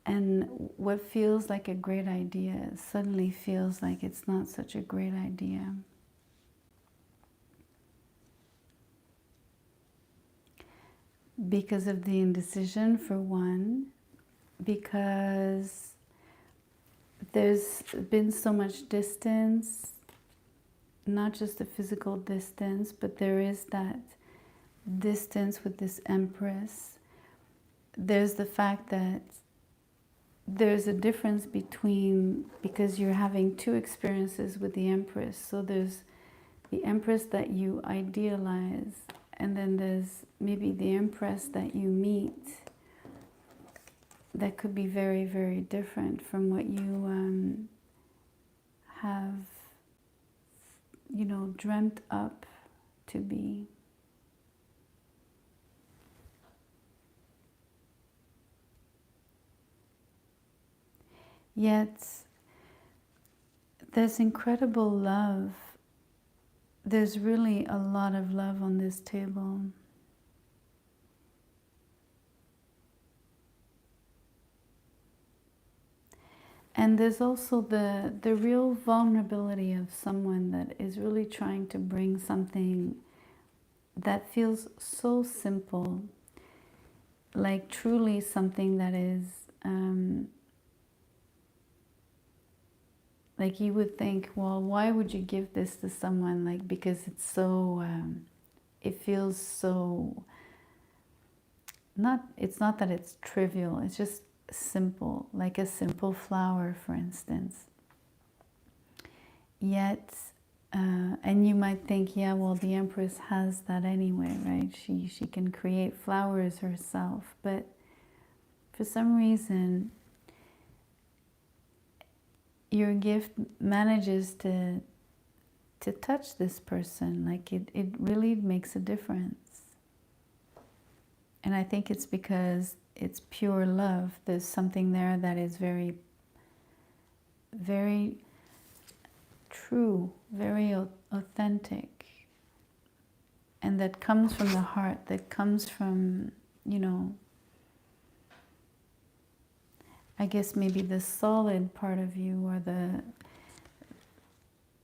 and what feels like a great idea suddenly feels like it's not such a great idea. Because of the indecision, for one, because there's been so much distance, not just the physical distance, but there is that distance with this empress. There's the fact that there's a difference between, because you're having two experiences with the empress. So there's the empress that you idealize, and then there's maybe the empress that you meet that could be very, very different from what you have, you know, dreamt up to be. Yet there's incredible love. There's really a lot of love on this table. And there's also the real vulnerability of someone that is really trying to bring something that feels so simple, like truly something that is like you would think, well, why would you give this to someone? Like, because it's so, it feels so, it's not that it's trivial, it's just simple, like a simple flower, for instance. Yet, and you might think, yeah, well, the Empress has that anyway, right? She can create flowers herself, but for some reason, your gift manages to touch this person. Like it really makes a difference. And I think it's because it's pure love. There's something there that is very, very true, very authentic, and that comes from the heart, that comes from, you know, I guess maybe the solid part of you, or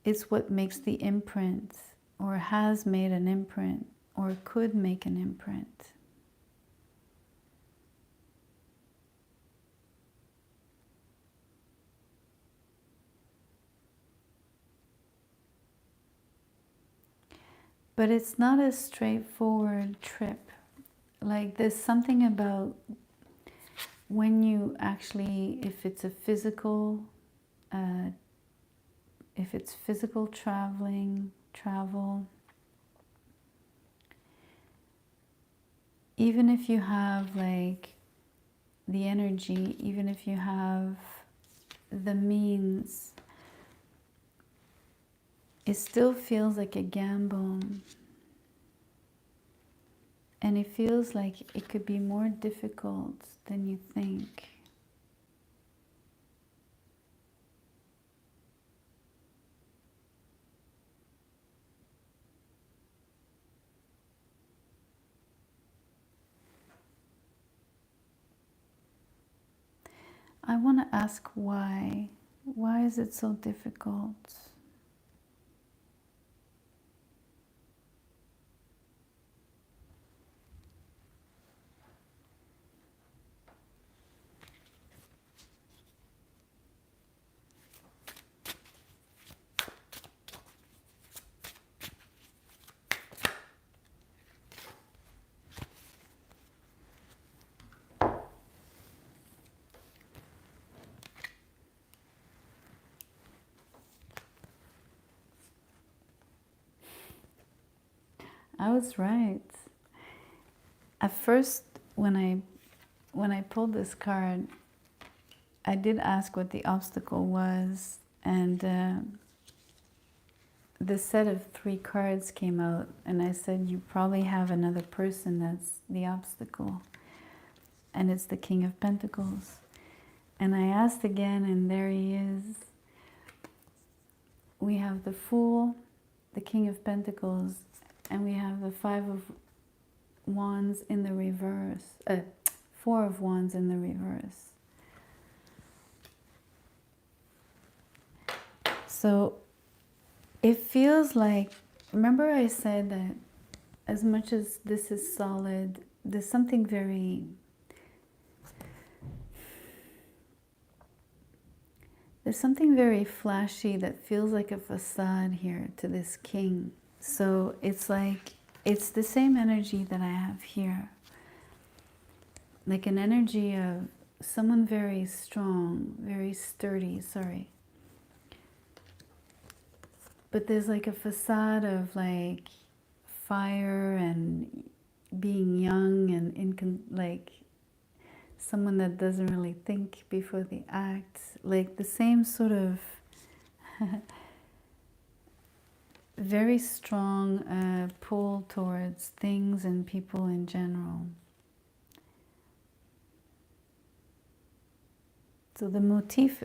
it's what makes the imprint, or has made an imprint, or could make an imprint. But it's not a straightforward trip. Like there's something about when you actually, if it's physical travel, even if you have like the energy, even if you have the means, it still feels like a gamble. And it feels like it could be more difficult than you think. I want to ask why. Why is it so difficult? I was right. At first, when I pulled this card, I did ask what the obstacle was, and the set of 3 cards came out, and I said, you probably have another person that's the obstacle, and it's the King of Pentacles. And I asked again, and there he is. We have the Fool, the King of Pentacles, and we have the 5 of Wands in the reverse, 4 of Wands in the reverse. So it feels like, remember I said that as much as this is solid, there's something very, flashy that feels like a facade here to this king. So it's like, it's the same energy that I have here. Like an energy of someone very strong, very sturdy, sorry. But there's like a facade of like fire and being young and like someone that doesn't really think before they act. Like the same sort of very strong pull towards things and people in general. So the motif,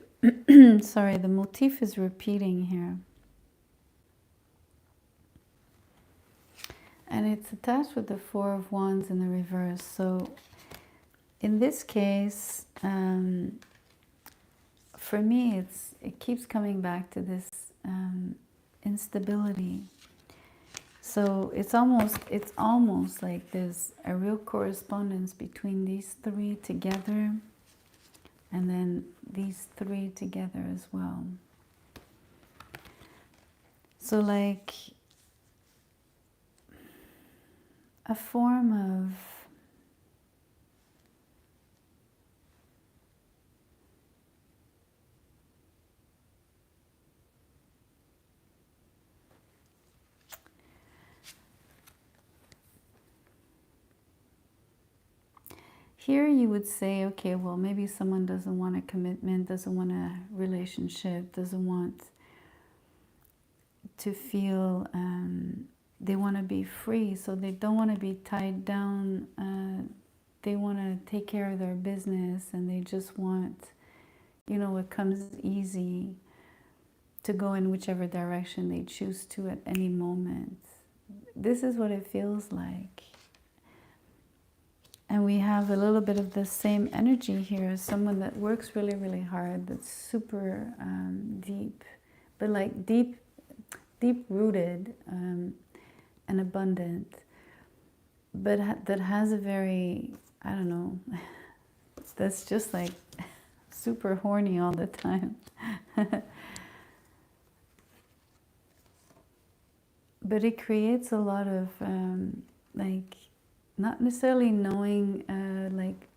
sorry, the motif is repeating here. And it's attached with the 4 of Wands in the reverse. So in this case, for me, it keeps coming back to this instability. So it's almost like there's a real correspondence between these three together, and then these three together as well. So like a form of here you would say, okay, well, maybe someone doesn't want a commitment, doesn't want a relationship, doesn't want to feel, they want to be free, so they don't want to be tied down. They want to take care of their business, and they just want, you know, it comes easy to go in whichever direction they choose to at any moment. This is what it feels like. And we have a little bit of the same energy here, someone that works really, really hard, that's super deep, but like deep-rooted and abundant, but that has a very, I don't know, that's just like super horny all the time. But it creates a lot of like, not necessarily knowing, like,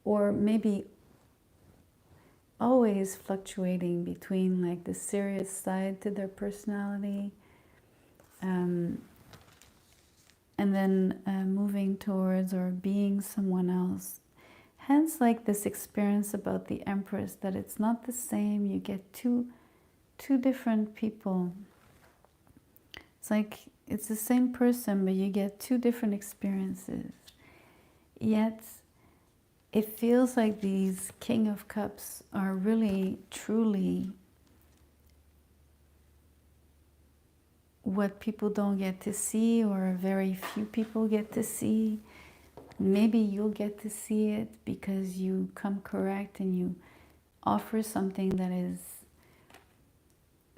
or maybe always fluctuating between like the serious side to their personality, and then moving towards or being someone else. Hence, like this experience about the Empress, that it's not the same. You get two different people. It's like it's the same person, but you get two different experiences. Yet, it feels like these King of Cups are really, truly what people don't get to see, or very few people get to see. Maybe you'll get to see it because you come correct and you offer something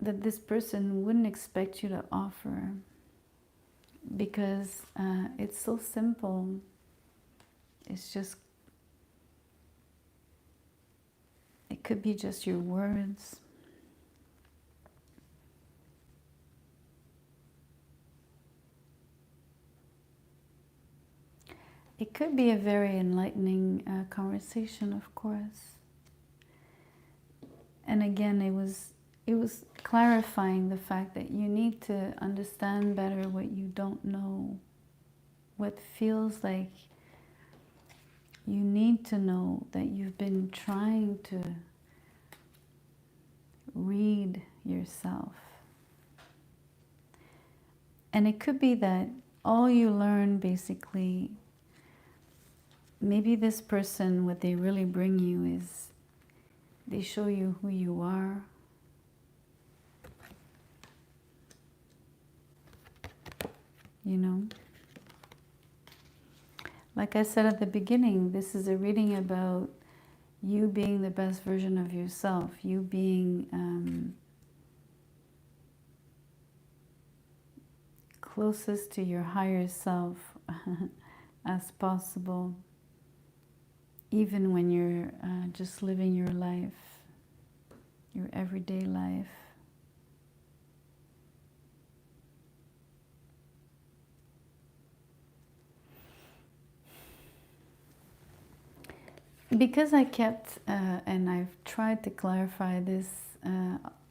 that this person wouldn't expect you to offer, because it's so simple. It's just, it could be just your words. It could be a very enlightening conversation, of course. And again, it was clarifying the fact that you need to understand better what you don't know, what feels like you need to know, that you've been trying to read yourself. And it could be that all you learn, basically, maybe this person, what they really bring you is they show you who you are. You know? Like I said at the beginning, this is a reading about you being the best version of yourself, you being closest to your higher self as possible, even when you're just living your life, your everyday life. Because I kept, and I've tried to clarify this,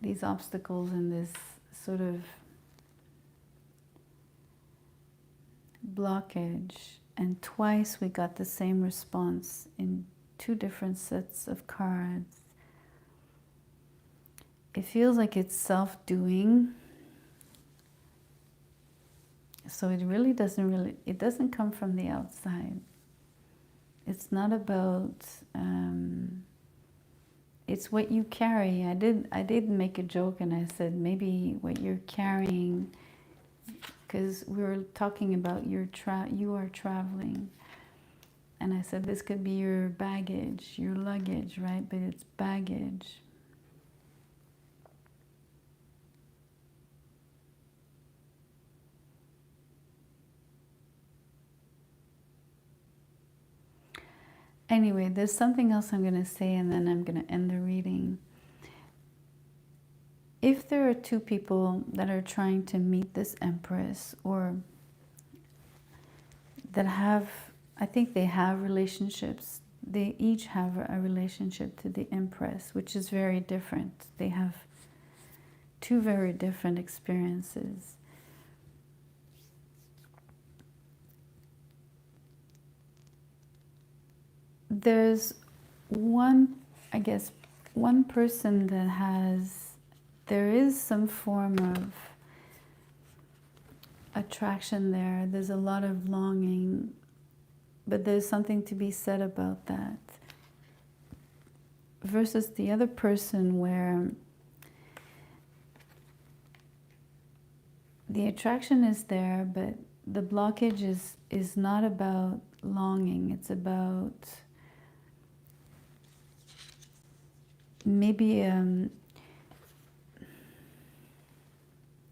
these obstacles and this sort of blockage, and twice we got the same response in two different sets of cards. It feels like it's self-doing. So it really doesn't it doesn't come from the outside. It's not about, it's what you carry. I did make a joke and I said maybe what you're carrying, because we were talking about you are traveling, And I said this could be your baggage, your luggage, right? But it's baggage. Anyway, there's something else I'm going to say, and then I'm going to end the reading. If there are two people that are trying to meet this Empress, or that have, I think they have relationships, they each have a relationship to the Empress, which is very different. They have two very different experiences. There's one, I guess, one person that has, there is some form of attraction there. There's a lot of longing, but there's something to be said about that. Versus the other person where the attraction is there, but the blockage is not about longing. It's about maybe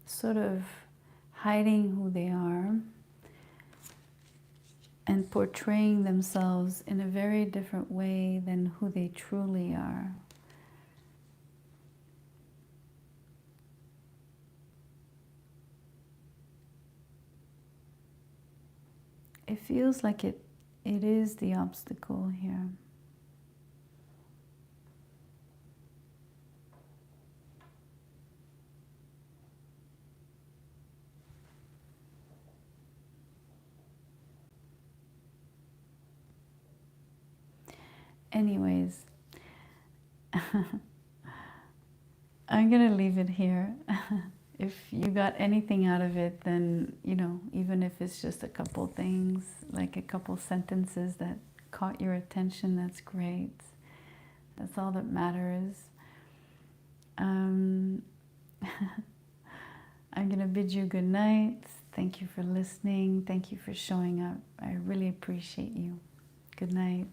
sort of hiding who they are and portraying themselves in a very different way than who they truly are. It feels like it is the obstacle here. Anyways, I'm going to leave it here. If you got anything out of it, then, you know, even if it's just a couple things, like a couple sentences that caught your attention, that's great. That's all that matters. I'm going to bid you good night. Thank you for listening. Thank you for showing up. I really appreciate you. Good night.